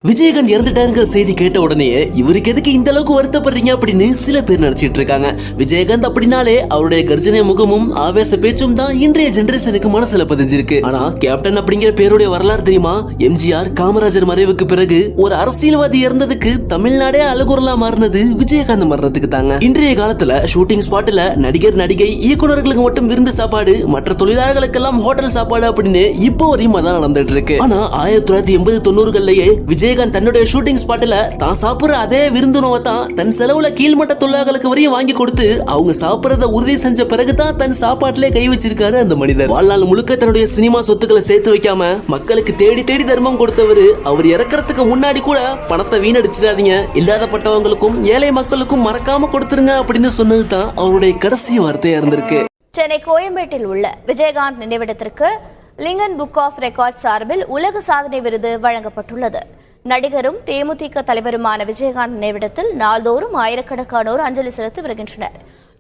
விஜயகாந்த் இறந்துட்டாருங்கிற செய்தி கேட்ட உடனே இவருக்கு எதுக்கு இந்த அளவுக்கு வருத்தப்படுறீங்க அப்படின்னு சில பேர் நினைச்சிட்டு இருக்காங்க. விஜயகாந்த் அப்படின்னாலே அவருடைய கர்ஜனை முகமும் ஆவேச பேச்சும் தான் இன்றைய ஜெனரேஷனுக்கு மனசுல பதிஞ்சிருக்கு. ஆனா கேப்டன் அப்படிங்கிற பேருடைய வரலாறு தெரியுமா? எம்ஜிஆர் காமராஜர் மறைவுக்கு பிறகு ஒரு அரசியல்வாதி இறந்ததுக்கு தமிழ்நாடே அழகுறலா மாறினது விஜயகாந்த் மரணத்துக்கு தாங்க. இன்றைய காலத்துல ஷூட்டிங் ஸ்பாட்ல நடிகர் நடிகை இயக்குநர்களுக்கு மட்டும் விருந்து சாப்பாடு, மற்ற தொழிலாளர்களுக்கெல்லாம் ஹோட்டல் சாப்பாடு அப்படின்னு இப்போ வரையும் அதான் நடந்துட்டு இருக்கு. ஆனா 1980-90களிலேயே விஜயகாந்த் தன்னுடைய ஷூட்டிங் ஸ்பாட்ல தான் சாப்பிடுற அதே விருந்துணவை தான் தன் செலவுல கீழ்மட்ட தொழிலாளர்களுக்கு வரையும் வாங்கி கொடுத்து அவங்க சாப்பிடுறத உறுதி செஞ்ச பிறகுதான் தன் சாப்பாட்டிலே கை வச்சிருக்காரு அந்த மனிதர். வாழ்நாள் முழுக்க தன்னுடைய சினிமா சொத்துக்களை சேர்த்து வைக்காம மக்களுக்கு தேடி தேடி தர்மம் கொடுத்தவர். அவர் இறக்கிறதுக்கு முன்னாடி கூட பணத்தை வீணடிச்சிடாதீங்க, இல்லாதப்பட்டவங்களுக்கும் ஏழை மக்களுக்கும் மறக்காம கொடுத்துருங்க அப்படின்னு சொன்னதுதான் அவருடைய கடைசி வார்த்தையா இருந்திருக்கு. சென்னை கோயம்பேட்டில் உள்ள விஜயகாந்த் நினைவிடத்திற்கு லிங்கன் புக் ஆஃப் ரெக்கார்ட் சார்பில் உலக சாதனை விருது வழங்கப்பட்டுள்ளது. நடிகரும் தேமுதிக தலைவருமான விஜயகாந்த் நினைவிடத்தில் நாள்தோறும் ஆயிரக்கணக்கானோர் அஞ்சலி செலுத்தி வருகின்றனர்.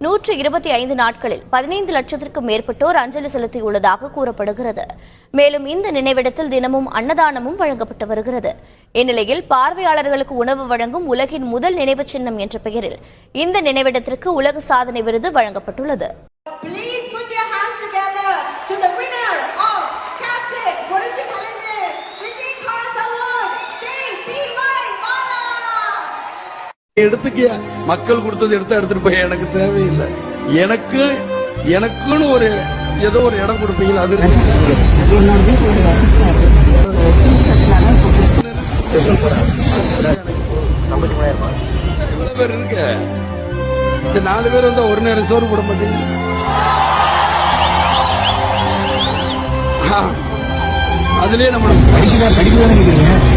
125 நாட்களில் 15 லட்சத்திற்கும் மேற்பட்டோர் அஞ்சலி செலுத்தியுள்ளதாக கூறப்படுகிறது. மேலும் இந்த நினைவிடத்தில் தினமும் அன்னதானமும் வழங்கப்பட்டு வருகிறது. இந்நிலையில் பார்வையாளர்களுக்கு உணவு வழங்கும் உலகின் முதல் நினைவு சின்னம் என்ற பெயரில் இந்த நினைவிடத்திற்கு உலக சாதனை விருது வழங்கப்பட்டுள்ளது. எடுத்துக்கிய மக்கள் கொடுத்தது எடுத்துட்டு போய் எனக்கு தேவையில்லை. எனக்குன்னு ஒரு ஏதோ ஒரு இடம் கொடுப்பீங்க. அது எவ்வளவு பேர் இருக்கு? இந்த 4 பேர் வந்தா ஒரு நேரம் சோறு போட மாட்டீங்க. அதுலயே நம்ம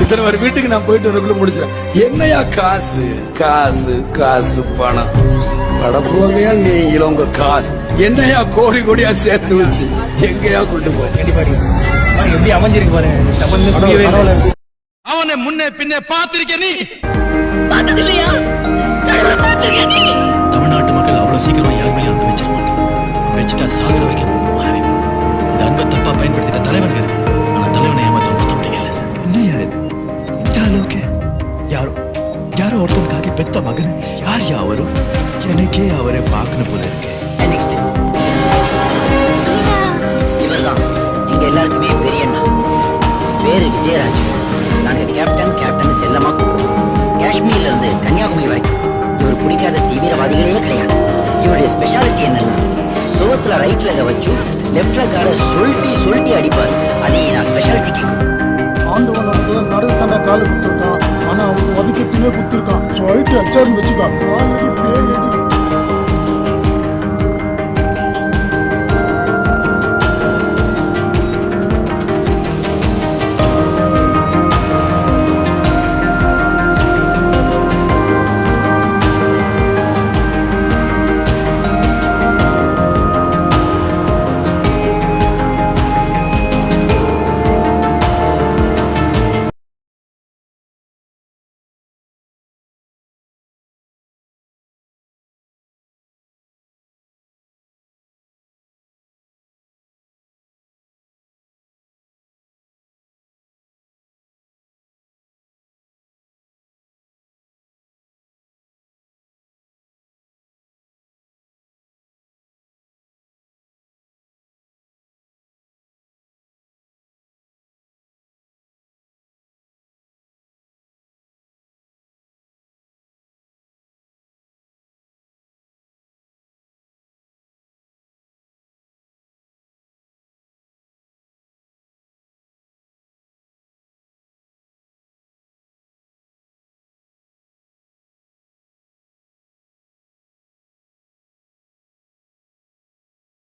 இத்தனை ஒரு வீட்டுக்கு நான் போயிட்டு வரக்குள்ள முடிச்சேன். என்னையா காசு காசு காசு பணம் படப்போகையா நீங்களும் உங்க காசு என்னையா கோடி கோடியா சேர்த்து வச்சு எங்கயா கொண்டு போய் எப்படி அமைஞ்சிருக்கு பாருங்க. அவனை முன்னே பின்னே பார்த்திருக்க நீ பார்த்ததில்லையா? தமிழ்நாட்டு மக்கள் அவ்வளவு சீக்கிரமா யாருமே அனுப்பி வச்சிட மாட்டாங்க. வச்சுட்டா சாகர வைக்கணும். இந்த அன்பை தப்பா பயன்படுத்திட்ட தலைவர்கள் இருக்கு. ஆனா தலைவனை ஏமாத்த ஒருத்த முடியல சார். இன்னும் யாரு இந்த அளவுக்கு யாரோ ஒருத்தனுக்காக பெத்த மகன் யார் யாவரும் எனக்கே அவரை பார்க்கணும் போல இருக்கு. இவர்தான் எங்க எல்லாருக்குமே பெரிய அண்ணா. பேரு விஜயராஜ். நாங்க கேப்டன் செல்லமா கூப்பிடுவோம். காஷ்மீர்ல இருந்து கன்னியாகுமரி வரைக்கும் இவர் பிடிக்காத தீவிரவாதிகளே கிடையாது. இவருடைய ஸ்பெஷாலிட்டி என்னன்னா சுவத்துல ரைட் லெக வச்சு லெப்ட் லெக்கார சொல்லிட்டி அடிப்பார். அதையே நான் ஸ்பெஷாலிட்டி கேட்கும். ஆண்டவன் நமக்கு நடு தண்டை காலு குத்துருக்கான். ஆனா அவனுக்கு ஒதுக்கத்துமே குத்துருக்கான். சொல்லிட்டு அச்சாருன்னு வச்சுக்கா.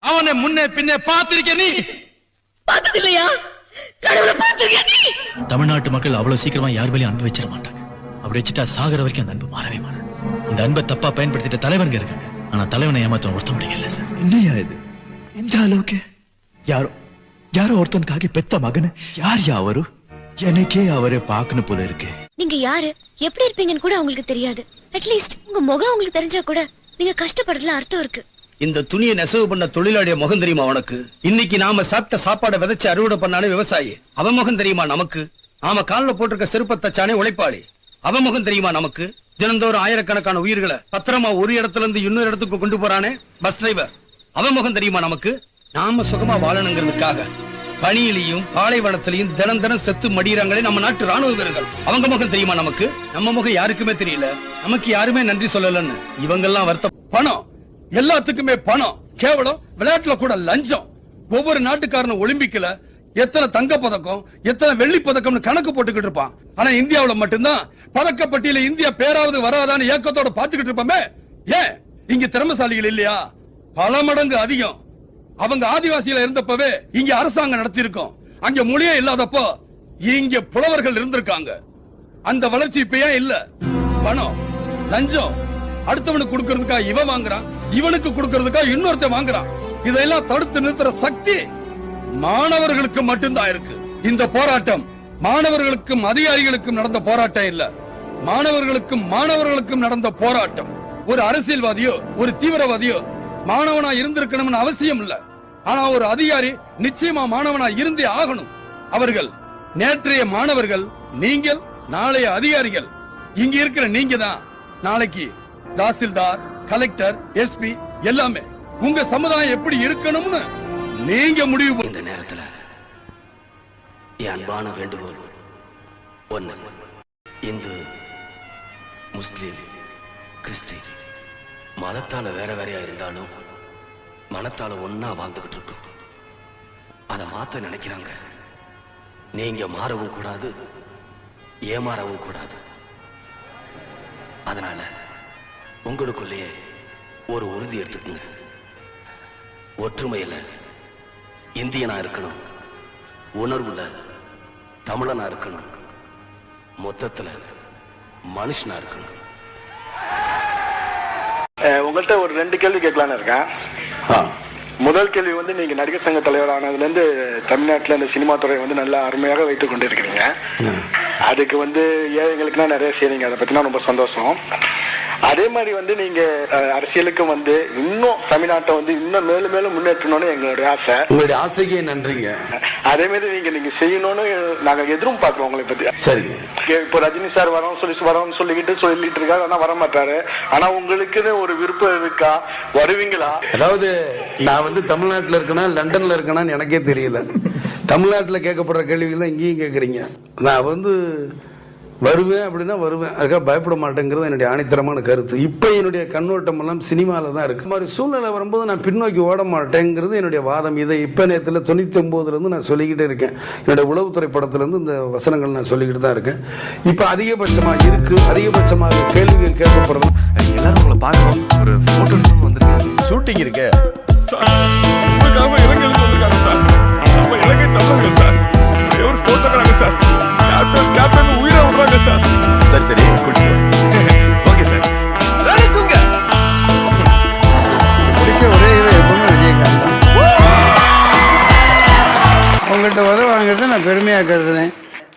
அவனை முன்னே பின்னே பார்த்திருக்க நீ பார்த்ததில்லையா? தமிழ்நாட்டு மக்கள் அவ்வளவு சீக்கிரமா யார் மேலேயும் அன்பு வச்சிட மாட்டாங்க. அப்படி வச்சுட்டா சாகர வரைக்கும் அந்த அன்பு மாறவே மாறாது. இந்த அன்பை தப்பா பயன்படுத்திட்ட தலைவர்கள் இருக்காங்க. ஆனா தலைவனை ஏமாத்த ஒருத்த முடியல சார். என்னையா இது இந்த அளவுக்கு யாரோ ஒருத்தனுக்காக பெத்த மகன் யார் யாவரு எனக்கே அவரை பார்க்கணும் போல இருக்கு. நீங்க யாரு எப்படி இருப்பீங்கன்னு கூட உங்களுக்கு தெரியாது. அட்லீஸ்ட் உங்க முகம் உங்களுக்கு தெரிஞ்சா கூட நீங்க கஷ்டப்படுறதுல அர்த்தம் இருக்கு. இந்த துணியை நெசவு பண்ண தொழிலாளிய முகம் தெரியுமா உனக்கு? இன்னைக்கு நாம சாப்பிட்ட சாப்பாடை விதைச்சு அறுவடை பண்ணானே விவசாயி, அவன் முகம் தெரியுமா நமக்கு? ஆமா, கால்ல போட்டிருக்க செருப்பை தச்சானே உழைப்பாளி. அவன் முகம் தெரியுமா நமக்கு? தினந்தோறும் ஆயிரக்கணக்கான உயிர்களை பத்திரமா ஒரு இடத்துல இருந்து இன்னொரு இடத்துக்கு கொண்டு போறானே பஸ் டிரைவர், அவன் முகம் தெரியுமா நமக்கு? நாம சுகமா வாழணுங்கிறதுக்காக பனியிலையும் பாலைவனத்திலையும் தினம் தினம் செத்து மடியறாங்களே நம்ம நாட்டு ராணுவ வீரர்கள், அவங்க முகம் தெரியுமா நமக்கு? நம்ம முகம் யாருக்குமே தெரியல. நமக்கு யாருமே நன்றி சொல்லலன்னு இவங்கெல்லாம் வருத்த. பணம், எல்லாத்துக்குமே பணம். கேவலம் விளையாட்டுல கூட லஞ்சம். ஒவ்வொரு நாட்டுக்காரனும் ஒலிம்பிக்ல எத்தனை தங்க பதக்கம் எத்தனை வெள்ளி பதக்கம்னு கணக்கு போட்டுக்கிட்டு இருப்பான். ஆனா இந்தியாவுல மட்டும்தான் பதக்கப்பட்டியல இந்தியா பேராவது வராதான்னு ஏக்கத்தோட பாத்துக்கிட்டு இருப்போமே. ஏன் இங்க திறமசாலிகள் இல்லையா? பல மடங்கு அதிகம். அவங்க ஆதிவாசியில இருந்தப்பவே இங்க அரசாங்கம் நடத்தி இருக்கோம். அங்க மொழியே இல்லாதப்போ இங்க புலவர்கள் இருந்திருக்காங்க. அந்த வளர்ச்சி இப்ப ஏன் இல்ல? பணம், லஞ்சம், அடுத்தவனுக்கு கொடுக்கறதுக்கா இவன் வாங்குறான், இவனுக்கு கொடுக்கறதுக்கா இன்னொருத்த வாங்குறான். இதெல்லாம் தடுத்து நிறுத்துற சக்தி மாணவர்களுக்கு மட்டும்தான் இருக்கு. இந்த போராட்டம் மாணவர்களுக்கும் அதிகாரிகளுக்கும் நடந்த போராட்டம் இல்ல, மாணவர்களுக்கும் நடந்த போராட்டம். ஒரு அரசியல்வாதியோ ஒரு தீவிரவாதியோ மாணவனா இருந்திருக்கணும்னு அவசியம் இல்ல. ஆனா ஒரு அதிகாரி நிச்சயமா மாணவனா இருந்தே ஆகணும். அவர்கள் நேற்றைய மாணவர்கள், நீங்கள் நாளைய அதிகாரிகள். இங்க இருக்கிற நீங்க தான் நாளைக்கு தாசில்தார், கலெக்டர், எஸ்பி எல்லாமே. உங்க சமுதாயம் எப்படி இருக்கணும்னு நீங்க முடிவு. இந்த நேரத்துல என் அன்பான வேண்டுகோள் ஒண்ணு, இந்து, முஸ்லிம், கிறிஸ்டின் மதத்தால வேற வேறையா இருந்தாலும் மனத்தால ஒன்னா வாழ்ந்துகிட்டு இருக்கோம். அதை மாத்த நினைக்கிறாங்க. நீங்க மாறவும் கூடாது, ஏமாறவும் கூடாது. அதனால உங்களுக்குள்ளேயே ஒரு உறுதி எடுத்துக்கங்க. ஒற்றுமையில இந்தியனா இருக்கணும், உணர்வுல தமிழனா இருக்கணும், மொத்தத்துல மனுஷனா இருக்கணும். உங்கள்கிட்ட ஒரு 2 கேள்வி கேட்கலான்னு இருக்கேன். முதல் கேள்வி வந்து, நீங்க நடிகர் சங்க தலைவர் ஆனதுல இருந்து தமிழ்நாட்டில் இந்த சினிமா துறை வந்து நல்லா அருமையாக வைத்துக் கொண்டிருக்கிறீங்க. அதுக்கு வந்து ஏழைகளுக்குனா நிறைய செய்றீங்க, அதை பத்தினா ரொம்ப சந்தோஷம். அதே மாதிரி வந்து நீங்க அரசியலுக்கு வந்து இன்னும் தமிழ்நாட்டை வந்து இன்னும் மேலும் மேலும் முன்னேற்றணும்னு எங்களுடைய ஆசை. உங்களுடைய ஆசைக்கே நன்றிங்க. அதே மாதிரி நீங்க செய்யணும்னு நாங்க எதிரும் பாக்குறோம் உங்களை பத்தி. சரி, இப்போ ரஜினி சார் வரோம்னு சொல்லிட்டு இருக்காரு, ஆனா வர மாட்டாரு. ஆனா உங்களுக்குன்னு ஒரு விருப்பம் இருக்கா? வருவீங்களா? அதாவது நான் வந்து தமிழ்நாட்டுல இருக்கேனா லண்டன்ல இருக்கேனான்னு எனக்கே தெரியல. தமிழ்நாட்டுல கேட்கப்படுற கேள்விகள் இங்கேயும் கேட்கறீங்க. நான் வந்து வருவேன் அப்படின்னா வருவேன், அதுக்காக பயப்பட மாட்டேங்கிறது என்னுடைய ஆணித்தரமான கருத்து. இப்போ என்னுடைய கண்ணோட்டம் எல்லாம் சினிமாவில் தான் இருக்கு. மாதிரி சூழ்நிலை வரும்போது நான் பின்னோக்கி ஓட மாட்டேங்கிறது என்னுடைய வாதம். இதை இப்போ நேரத்தில் 99 நான் சொல்லிக்கிட்டே இருக்கேன். என்னுடைய உளவுத்துறை படத்திலிருந்து இந்த வசனங்கள் நான் சொல்லிக்கிட்டு தான் இருக்கேன். இப்போ அதிகபட்சமாக இருக்கு, அதிகபட்சமாக கேள்விகள் கேட்கப்படுறது. எல்லாரும் உங்களை பார்க்கணும், ஒரு போட்டோ வந்துருக்கு, ஷூட்டிங் இருக்கு. சரி சரி, ஓகே சார். ஒரே எப்பவுமே விஜயகாந்த் தான். அவங்கள்ட்ட வருவாங்கிறத நான் பெருமையாக கருதுறேன்.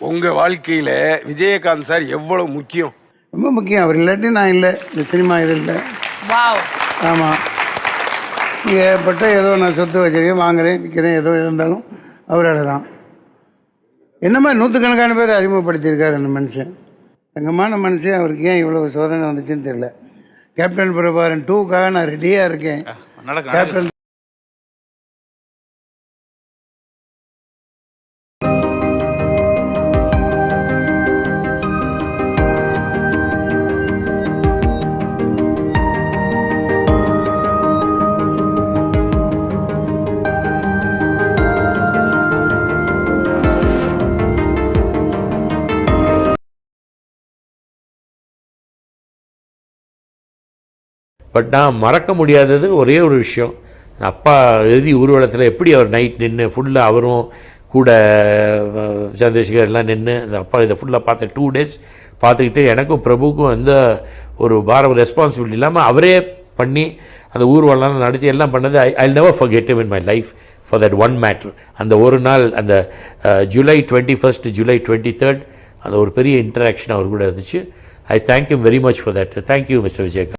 உங்க வாழ்க்கையில விஜயகாந்த் சார் எவ்வளவு முக்கியம்? ரொம்ப முக்கியம். அவர் இல்லாட்டி நான் இல்லை, இந்த சினிமா இது இல்லை. ஆமாம், ஏற்பட்ட ஏதோ நான் சொத்து வச்சிருக்கேன், வாங்குறேன், விற்கிறேன், ஏதோ இருந்தாலும் அவரால் தான். என்னமா நூற்றுக்கணக்கான பேர் அறிமுகப்படுத்தியிருக்காரு அந்த மனுஷன். தங்கமான மனுஷன். அவருக்கு ஏன் இவ்வளோ சோதனை வந்துச்சுன்னு தெரியல. கேப்டன் பிரபாகரன் 2க்காக நான் ரெடியாக இருக்கேன். கேப்டன் பட் நான் மறக்க முடியாதது ஒரே ஒரு விஷயம். அப்பா இறுதி ஊர்வலத்தில் எப்படி அவர் நைட் நின்று ஃபுல்லாக அவரும் கூட சந்திரசேகர் எல்லாம் நின்று அந்த அப்பா இதை ஃபுல்லாக பார்த்து 2 days பார்த்துக்கிட்டு எனக்கும் பிரபுக்கும் எந்த ஒரு பாரம் ரெஸ்பான்சிபிலிட்டி இல்லாமல் அவரே பண்ணி அந்த ஊர்வலம் நடத்தி எல்லாம் பண்ணது. I never forget him in my life for that one matter. அந்த ஒரு நாள் அந்த July 21st July 23rd அந்த ஒரு பெரிய இன்டராக்ஷன் அவர் கூட இருந்துச்சு. I thank you very much for that. Thank you mister Vijayakanth.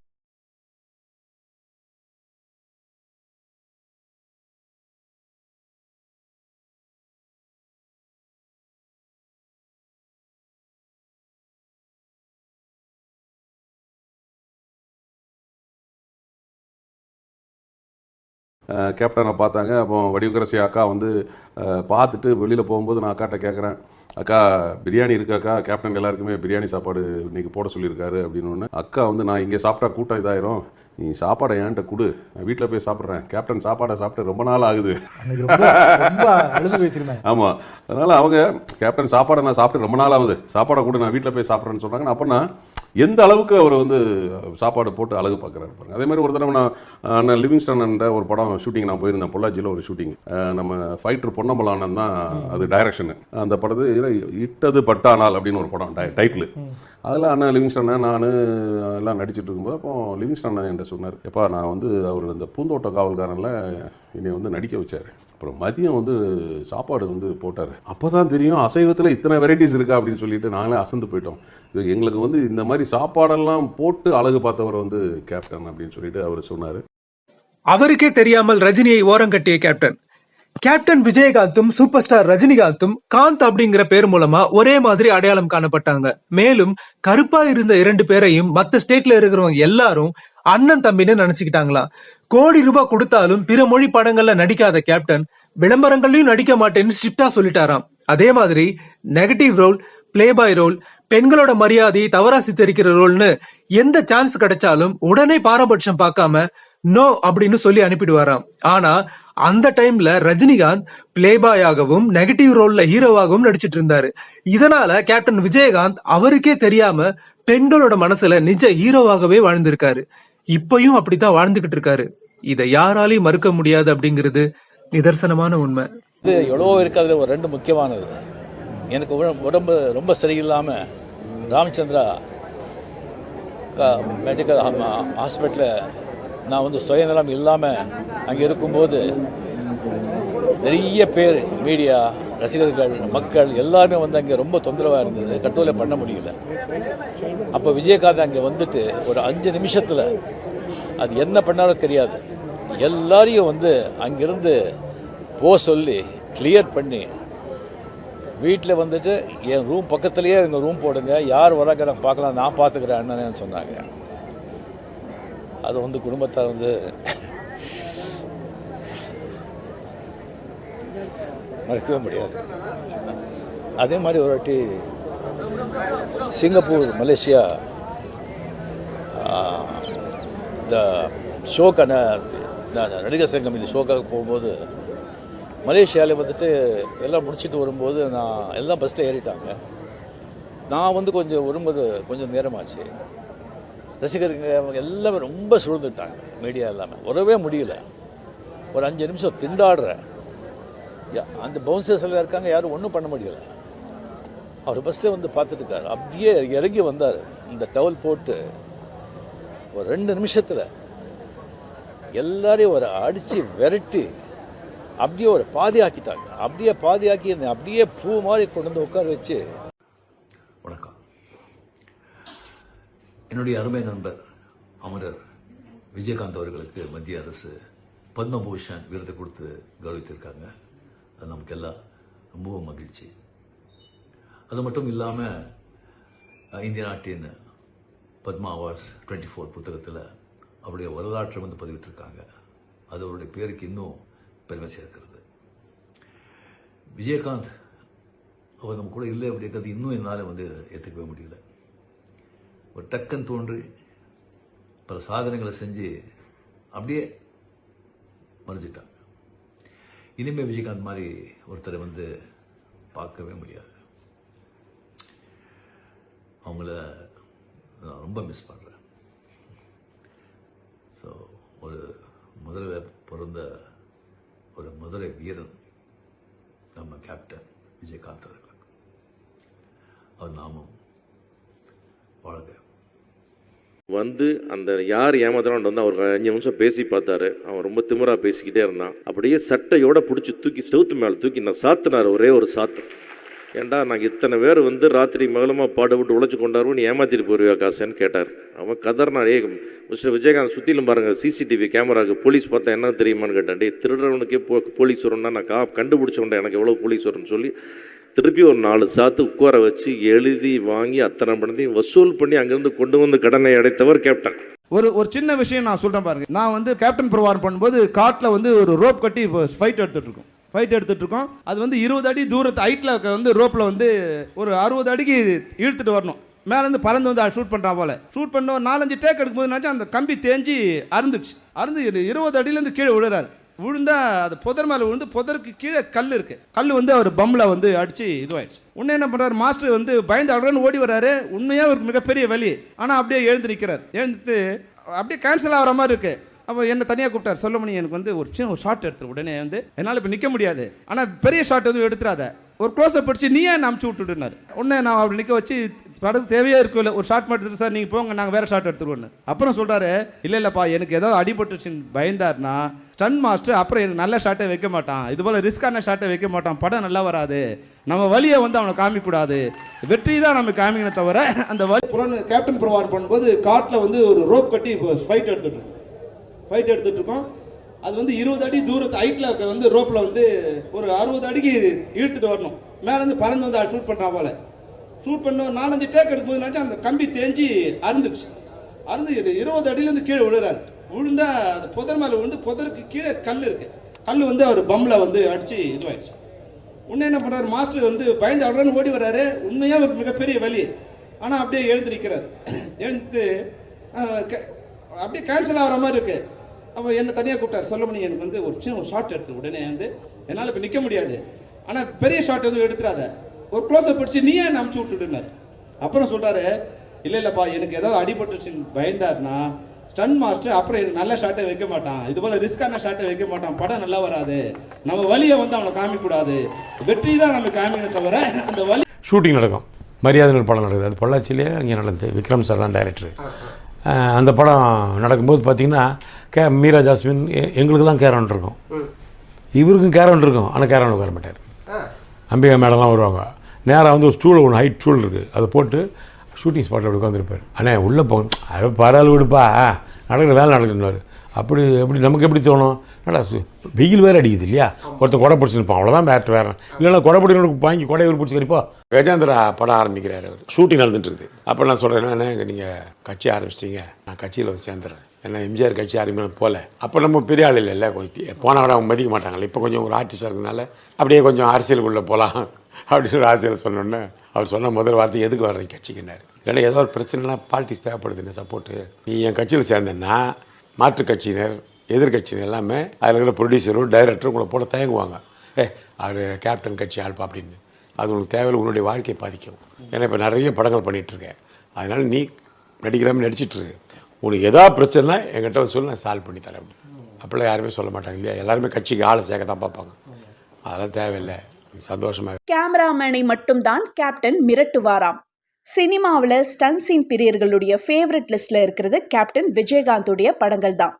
கேப்டனை பார்த்தாங்க. அப்போ வடிவக்கரசி அக்கா வந்து பார்த்துட்டு வெளியில் போகும்போது நான் அக்காட்ட கேட்குறேன், அக்கா பிரியாணி இருக்காக்கா, கேப்டன் எல்லாருக்குமே பிரியாணி சாப்பாடு இன்றைக்கி போட சொல்லியிருக்காரு அப்படின்னு. அக்கா வந்து நான் இங்கே சாப்பிட்டா கூட்டம் இதாயிரும், நீ சாப்பாடை என்கிட்ட கொடு, நான் வீட்டில் போய் சாப்பிட்றேன், கேப்டன் சாப்பாடை சாப்பிட்டு ரொம்ப நாள் ஆகுது. ஆமாம், அதனால் அவங்க கேப்டன் சாப்பாடை நான் சாப்பிட்டு ரொம்ப நாள் ஆகுது, சாப்பாடை கொடு, நான் வீட்டில் போய் சாப்பிட்றேன்னு சொன்னாங்க. அப்போனா எந்த அளவுக்கு அவர் வந்து சாப்பாடு போட்டு அழகு பார்க்குறாரு பாருங்க. அதே மாதிரி ஒரு தடவை நான் லிவிங்ஸ்டன் ஒரு படம் ஷூட்டிங் நான் போயிருந்தேன், பொள்ளாச்சியில் ஒரு ஷூட்டிங். நம்ம ஃபைட்டர் பொன்னம்பலானன் தான் அது டைரக்ஷனு. அந்த படத்து இட்டது பட்டானால் அப்படின்னு ஒரு படம் டைட்டில். அதில் அண்ணன் லிவிங்ஸ்டன் நான் எல்லாம் நடிச்சிட்டு இருக்கும்போது அப்போ லிவிங்ஸ்டன் என்கிட்ட சொன்னார், எப்பா நான் வந்து அவர் இந்த பூந்தோட்ட காவல்காரனில் என்னை வந்து நடிக்க வச்சார். அப்புறம் மதியம் வந்து சாப்பாடு வந்து போட்டார். அப்போ தான் தெரியும் அசைவத்தில் இத்தனை வெரைட்டிஸ் இருக்கா அப்படின்னு சொல்லிட்டு நாங்களே அசந்து போயிட்டோம். எங்களுக்கு வந்து இந்த மாதிரி சாப்பாடெல்லாம் போட்டு அழகு பார்த்தவர் வந்து கேப்டன் அப்படின்னு சொல்லிட்டு அவர் சொன்னார். அவருக்கே தெரியாமல் ரஜினியை ஓரங்கட்டிய கேப்டன். கேப்டன் விஜயகாந்தும் சூப்பர் ஸ்டார் ரஜினிகாந்தும் காந்த் அப்படிங்கிற பேர் மூலமா ஒரே மாதிரி அடையாளம் காணப்பட்டாங்க. மேலும் கருப்பா இருந்த 2 பேரையும் மத்த ஸ்டேட்ல இருக்கிறவங்க எல்லாரும் அண்ணன் தம்பின்னு நினைச்சுக்கிட்டாங்களாம். கோடி ரூபாய் கொடுத்தாலும் பிற மொழி படங்கள்ல நடிக்காத கேப்டன் விளம்பரங்களையும் நடிக்க மாட்டேன்னு ஸ்ட்ரிக்டா சொல்லிட்டாராம். அதே மாதிரி negative role, play boy role, பெண்களோட மரியாதையை தவறா சித்தரிக்கிற ரோல்னு எந்த சான்ஸ் கிடைச்சாலும் உடனே பாரபட்சம் பார்க்காம நோ அப்படின்னு சொல்லி அனுப்பிடுவாராம். ஆனா அந்த டைம்ல ரஜினிகாந்த் பிளேபாயாகவும் நெகட்டிவ் ரோல்ல ஹீரோவாகவும் நடிச்சிட்டு இருந்தாரு. இதனால கேப்டன் விஜயகாந்த் அவருக்கே தெரியாம பெண்களோட மனசுல நிஜ ஹீரோவாகவே வாழ்ந்திருக்காரு. இப்பயும் அப்படித்தான் வாழ்ந்துகிட்டு இருக்காரு. இதை யாராலையும் மறுக்க முடியாது அப்படிங்கிறது நிதர்சனமான உண்மை. இது எவ்வளவோ இருக்கிறதுல ஒரு 2 முக்கியமானது. எனக்கு உடம்பு ரொம்ப சரியில்லாம ராமச்சந்திரா மெடிக்கல் ஹாஸ்பிட்டலில் நான் வந்து சுயநலம் இல்லாமல் அங்கே இருக்கும்போது நிறைய பேர், மீடியா, ரசிகர்கள், மக்கள் எல்லாருமே வந்து அங்கே ரொம்ப தொந்தரவாக இருந்தது, கண்ட்ரோலே பண்ண முடியல. அப்போ விஜயகாந்த் அங்கே வந்துட்டு ஒரு 5 நிமிஷத்தில் அது என்ன பண்ணாலும் தெரியாது, எல்லாரையும் வந்து அங்கிருந்து சொல்லி கிளியர் பண்ணி வீட்டில் வந்துட்டு என் ரூம் பக்கத்துலேயே எங்கள் ரூம் போடுங்க, யார் வராங்க நான் பார்க்கலாம், நான் பார்த்துக்கிறேன் அண்ணனேன்னு சொன்னாங்க. அது வந்து குடும்பத்தார் வந்து மறக்கவே முடியாது. அதே மாதிரி ஒரு வாட்டி சிங்கப்பூர், மலேசியா இந்த ஷோக்கான நடிகர் சங்கம் இந்த ஷோக்காக போகும்போது மலேசியாவில் வந்துட்டு எல்லாம் முடிச்சுட்டு வரும்போது நான் எல்லாம் பஸ்ஸில் ஏறிட்டாங்க. நான் வந்து கொஞ்சம் வரும்போது கொஞ்சம் நேரமாச்சு. ரசிகர்கள் அவங்க எல்லாமே ரொம்ப சூழ்ந்துட்டாங்க, மீடியா எல்லாமே வரவே முடியல. ஒரு 5 நிமிஷம் திண்டாடுறேன். அந்த பவுன்சர்ஸ் எல்லாம் இருக்காங்க, யாரும் ஒன்றும் பண்ண முடியல. அவர் பஸ்ஸில் வந்து பார்த்துட்டு இருக்காரு. அப்படியே இறங்கி வந்தார், இந்த டவல் போட்டு ஒரு 2 நிமிஷத்தில் எல்லாரையும் ஒரு அடித்து விரட்டி அப்படியே ஒரு பாதி ஆக்கிட்டாங்க. அப்படியே பாதி ஆக்கி அப்படியே பூ மாதிரி கொண்டு வந்து உட்கார வச்சு. வணக்கம். என்னுடைய அருமை நண்பர் அமரர் விஜயகாந்த் அவர்களுக்கு மத்திய அரசு பத்மபூஷன் விருது கொடுத்து கௌரவித்திருக்காங்க. அது நமக்கு எல்லாம் ரொம்பவும் மகிழ்ச்சி. அது மட்டும் இல்லாமல் இந்திய நாட்டின் பத்மா அவார்ட்ஸ் 24 புத்தகத்தில் அவருடைய வரலாற்றை வந்து பதிவிட்டிருக்காங்க. அது அவருடைய பேருக்கு இன்னும் பெருமை சேர்க்கிறது. விஜயகாந்த் அவர் நம்ம கூட இல்லை அப்படிங்கிறது இன்னும் என்னால் வந்து ஏற்றுக்கவே முடியல. ஒரு டக்குன்னு தோன்றி பல சாதனைகளை செஞ்சு அப்படியே மறைஞ்சிட்டாங்க. இனிமேல் விஜயகாந்த் மாதிரி ஒருத்தரை வந்து பார்க்கவே முடியாது. அவங்கள நான் ரொம்ப மிஸ் பண்ணுறேன். ஸோ ஒரு முதலில் பிறந்த ஒரு மதுரை வீரன் நம்ம கேப்டன் விஜயகாந்த் அவர்கள். அவர் நாமும் வாழ்க. வந்து அந்த யார் ஏமாத்துறான்னு வந்து அவர் 5 நிமிஷம் பேசி பார்த்தாரு. அவன் ரொம்ப திமிரா பேசிக்கிட்டே இருந்தான். அப்படியே சட்டையோட பிடிச்சி தூக்கி செவுத்து மேலே தூக்கி நான் சாத்தினார், ஒரே ஒரு சாத்து. ஏண்டா நாங்கள் இத்தனை பேர் வந்து ராத்திரி மகளமாக பாடுபட்டு உழைச்சி கொண்டாருவோம், நீ ஏமாத்திட்டு போயிருவியா காசேன்னு கேட்டார். அவன் கதர்னாடே மிஸ்டர் விஜயகாந்த் சுற்றிலும் பாருங்கள் சிசிடிவி கேமராவுக்கு போலீஸ் பார்த்தா என்ன தெரியுமான்னு கேட்டான். டே திருடுறவனுக்கே போலீஸ் வரும்னா நான் கண்டுபிடிச்சோண்டா எனக்கு எவ்வளோ போலீஸ் வரும்னு சொல்லி திருப்பி ஒரு 4 சாத்து உட்கார வச்சு எழுதி வாங்கி அத்தனை பணத்தையும் வசூல் பண்ணி அங்கேருந்து கொண்டு வந்து கடனை அடைத்தவர் கேப்டன். ஒரு சின்ன விஷயம் நான் சொல்கிறேன் பாருங்க. நான் வந்து கேப்டன் பிரபாகரன் பண்ணும்போது காட்டில் வந்து ஒரு ரோப் கட்டி ஃபைட் எடுத்துகிட்டு இருக்கோம். அது வந்து 20 அடி தூரத்து ஹைட்டில் வந்து ரோப்பில் வந்து ஒரு 60 அடிக்கு இழுத்துட்டு வரணும். மேலேருந்து பறந்து வந்து ஷூட் பண்ணுறா போல் ஷூட் பண்ண 4-5 டேக் எடுக்கும்போது அந்த கம்பி தேஞ்சி அறுந்து 20 அடியிலேருந்து கீழே விழுந்தா அது புதர் மேலே விழுந்து புதருக்கு கீழே கல் இருக்கு. கல் வந்து அவர் பம்மில் வந்து அடித்து இதுவாயிடுச்சு. உடனே என்ன பண்ணுறாரு, மாஸ்டர் வந்து பயந்து அவ்வளோன்னு ஓடி வர்றாரு. உண்மையாக ஒரு மிகப்பெரிய வலி. ஆனால் அப்படியே எழுந்து நிற்கிறார். எழுந்துட்டு அப்படியே கேன்சல் ஆகிற மாதிரி இருக்கு. அப்போ என்ன தனியாக கூப்பிட்டார். சொல்ல முடியும், எனக்கு வந்து ஒரு ஷாட் எடுத்துரு. உடனே வந்து என்னால் இப்போ நிற்க முடியாது, ஆனால் பெரிய ஷாட் எதுவும் எடுத்துடாத, ஒரு க்ளோஸப் படிச்சு நீயே அமுச்சு விட்டுட்டுனார். உடனே நான் அவர் நிற்க வச்சு படத்து தேவையே இருக்கும் இல்லை, ஒரு ஷாட் மட்டும் சார் நீங்கள் போங்க, நாங்கள் வேறு ஷாட் எடுத்துருவோன்னு. அப்புறம் சொல்கிறாரு, இல்லைப்பா எனக்கு ஏதாவது அடிபட்டுச்சுன்னு பயந்தார்னா ஸ்டன் மாஸ்டர் அப்புறம் எனக்கு நல்ல ஷாட்டை வைக்க மாட்டான், இது போல் ரிஸ்கான ஷாட்டை வைக்க மாட்டான், படம் நல்லா வராது, நம்ம வழியை வந்து அவனை காமிக்கூடாது, வெற்றி தான் நம்ம காமிக்கணும் தவிர அந்த வழி. கேப்டன் பிரபாகரன் பண்ணும்போது காட்டில் வந்து ஒரு ரோப் கட்டி ஃபைட் எடுத்துகிட்டு இருக்கோம். அது வந்து 20 அடி தூரத்து ஹைட்டில் வந்து ரோப்பில் வந்து ஒரு 60 அடிக்கு இழுத்துட்டு வரணும். மேலேருந்து பறந்து வந்து ஷூட் பண்ணுறா போல் ஷூட் பண்ண 4-5 டேக் எடுக்கும்போது அந்த கம்பி தேஞ்சி அறுந்து 20 அடியிலேருந்து கீழே விழுந்தா அது புதர் மேலே விழுந்து புதருக்கு கீழே கல் இருக்கு. கல் வந்து அவர் பம்மில் வந்து அடித்து இதுவாயிடுச்சு. உடனே என்ன பண்ணுறாரு, மாஸ்டர் வந்து பயந்து அவ்வளோன்னு ஓடி வர்றாரு. உண்மையாக ஒரு மிகப்பெரிய வலி. ஆனால் அப்படியே எழுந்து நிற்கிறார். எழுந்துட்டு அப்படியே கேன்சல் ஆகிற மாதிரி இருக்கு. அப்போ என்ன தனியாக கூப்பிட்டார். சொல்ல முடியும், எனக்கு வந்து ஒரு ஷாட் எடுத்துரு. உடனே வந்து என்னால் இப்போ நிற்க முடியாது, ஆனால் பெரிய ஷாட் எதுவும் எடுத்துடாத, ஒரு க்ளோஸப் படிச்சு நீயே அமுச்சு விட்டுட்டுனார். அப்புறம் சொல்கிறாரு, இல்லைப்பா எனக்கு ஏதாவது அடிபட்டுச்சுன்னு பயந்தார்னா ஸ்டன் மாஸ்டர் அப்புறம் எனக்கு நல்ல ஷாட்டை வைக்க மாட்டான், இது போல் ரிஸ்கான ஷாட்டை வைக்க மாட்டான், படம் நல்லா வராது, நம்ம வழியை வந்து அவனை காமிக்கூடாது, வெற்றி தான் நம்ம காமிக்கணும் தவிர அந்த வழி. ஷூட்டிங் நடக்கும், மரியாதை படம் நடக்குது. அது பொள்ளாச்சியிலே அங்கே நடந்தது. விக்ரம் சார் தான் டைரக்டர். அந்த படம் நடக்கும்போது பார்த்தீங்கன்னா மீரா ஜாஸ்மின் எங்களுக்கெல்லாம் கேரவன் இருக்கும், இவருக்கும் கேரவன் இருக்கும், ஆனால் கேரவன் உட்கார மாட்டார். அம்பிகா மேடம்லாம் வருவாங்க. நேராக வந்து ஒரு ஸ்டூல் ஒன்று ஹைட் ஸ்டூல் இருக்குது, அதை போட்டு ஷூட்டிங் ஸ்பாட்டில் அப்படி உட்காந்துருப்பார். அண்ணே உள்ளே போகணும், அது பரவாயில்ல விடுப்பா, நடக்கிற வேலை நடக்குதுன்னு. அப்படி எப்படி நமக்கு எப்படி தோணும், நல்லா வெயில் வேறு அடிக்குது இல்லையா, ஒருத்தன் கொடை பிடிச்சிருப்பான், அவ்வளோதான் பேட்டு வேறு, இல்லைன்னா கொடை பிடிக்கிறவனுக்கு வாங்கி கொடை பிடிச்சி கறிப்போ. கஜேந்திரா படம் ஆரம்பிக்கிறார், அவர் ஷூட்டிங் நடந்துட்டு இருக்குது. அப்போ நான் சொல்கிறேன், என்ன இங்கே நீங்கள் கட்சி ஆரம்பிச்சிட்டிங்க, நான் கட்சியில் வந்து சேர்ந்துடுறேன், ஏன்னா எம்ஜிஆர் கட்சி ஆரம்பிக்கணும் போல. அப்போ நம்ம பெரிய ஆள் இல்லை, கொஞ்சம் போனால் கூட அவங்க மதிக்க மாட்டாங்கல்ல. இப்போ கொஞ்சம் ஒரு ஆர்டிஸ்டாக இருக்கிறதுனால அப்படியே கொஞ்சம் அரசியலுக்குள்ளே போகலாம் அப்படின்னு ஒரு ஆசையில் சொன்னோன்னே அவர் சொன்ன முதல் வார்த்தை, எதுக்கு வர்றீங்க கட்சிக்குன்னாரு. இல்லைன்னா ஏதோ ஒரு பிரச்சனைனா பாலிட்டிக்ஸ் தேவைப்படுதுன்னு சப்போர்ட்டு, நீ என் கட்சியில் சேர்ந்தேன்னா மாற்றுக் கட்சியினர் எதிர்கட்சியினர் எல்லாமே அதில் இருக்கிற ப்ரொடியூசரும் டைரக்டரும் உங்களை போல தயங்குவாங்க, அவர் கேப்டன் கட்சி ஆள்பா அப்படின்னு. அது உனக்கு தேவையில்லை, உன்னுடைய வாழ்க்கையை பாதிக்கும். ஏன்னா இப்போ நிறைய படங்கள் பண்ணிகிட்ருக்கேன், அதனால் நீ நடிக்கிறாமல் நடிச்சிட்ருக்கு, உனக்கு எதாவது பிரச்சனைனா என்கிட்ட சொல்லி நான் சால்வ் பண்ணி தரேன் அப்படின்னு. அப்படிலாம் யாருமே சொல்ல மாட்டாங்க இல்லையா, எல்லாருமே கட்சிக்கு ஆளை சேர்க்க தான் பார்ப்பாங்க. அதெல்லாம் தேவையில்லை, சந்தோஷமாக. கேமராமேனை மட்டும்தான் கேப்டன் மிரட்டுவாராம். சினிமாவில் ஸ்டன் சீன் பிரியர்களுடைய ஃபேவரட் லிஸ்ட்ல இருக்கிறது கேப்டன் விஜயகாந்தோடைய படங்கள் தான்.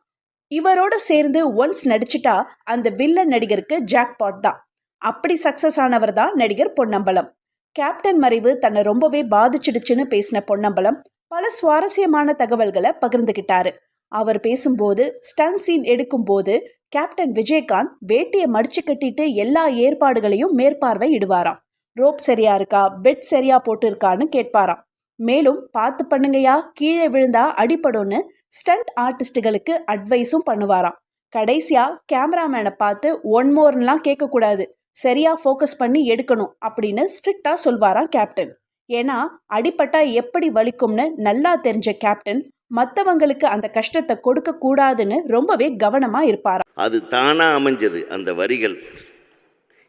இவரோட சேர்ந்து ஒன்ஸ் நடிச்சிட்டா அந்த வில்லன் நடிகருக்கு ஜாக்பாட் தான். அப்படி சக்சஸ் ஆனவர் தான் நடிகர் பொன்னம்பலம். கேப்டன் மறைவு தன்னை ரொம்பவே பாதிச்சிடுச்சுன்னு பேசின பொன்னம்பலம் பல சுவாரஸ்யமான தகவல்களை பகிர்ந்துகிட்டாரு. அவர் பேசும்போது ஸ்டன் சீன் எடுக்கும் போது கேப்டன் விஜயகாந்த் வேட்டியை மடிச்சு கட்டிட்டு எல்லா ஏற்பாடுகளையும் மேற்பார்வை இடுவாராம். ரோப் சரியா இருக்கா, பெட் சரியா போட்டு இருக்கான்னு கேட்பாராம். மேலும் பார்த்து பண்ணுங்கயா, கீழே விழுந்தா அடிபடும்னு ஸ்டண்ட் ஆர்டிஸ்டுகளுக்கு அட்வைஸும் பண்ணுவாராம். கடைசியா கேமராமேனை பார்த்து ஒன் மோர்லாம் கேட்கக்கூடாது, சரியா ஃபோக்கஸ் பண்ணி எடுக்கணும் அப்படின்னு ஸ்ட்ரிக்டா சொல்வாராம் கேப்டன். ஏன்னா அடிபட்டா எப்படி வலிக்கும்னு நல்லா தெரிஞ்ச கேப்டன் மற்றவங்களுக்கு அந்த கஷ்டத்தை கொடுக்க கூடாதுன்னு ரொம்பவே கவனமா இருப்பாராம். அது தானா அமைஞ்சது அந்த வரிகள்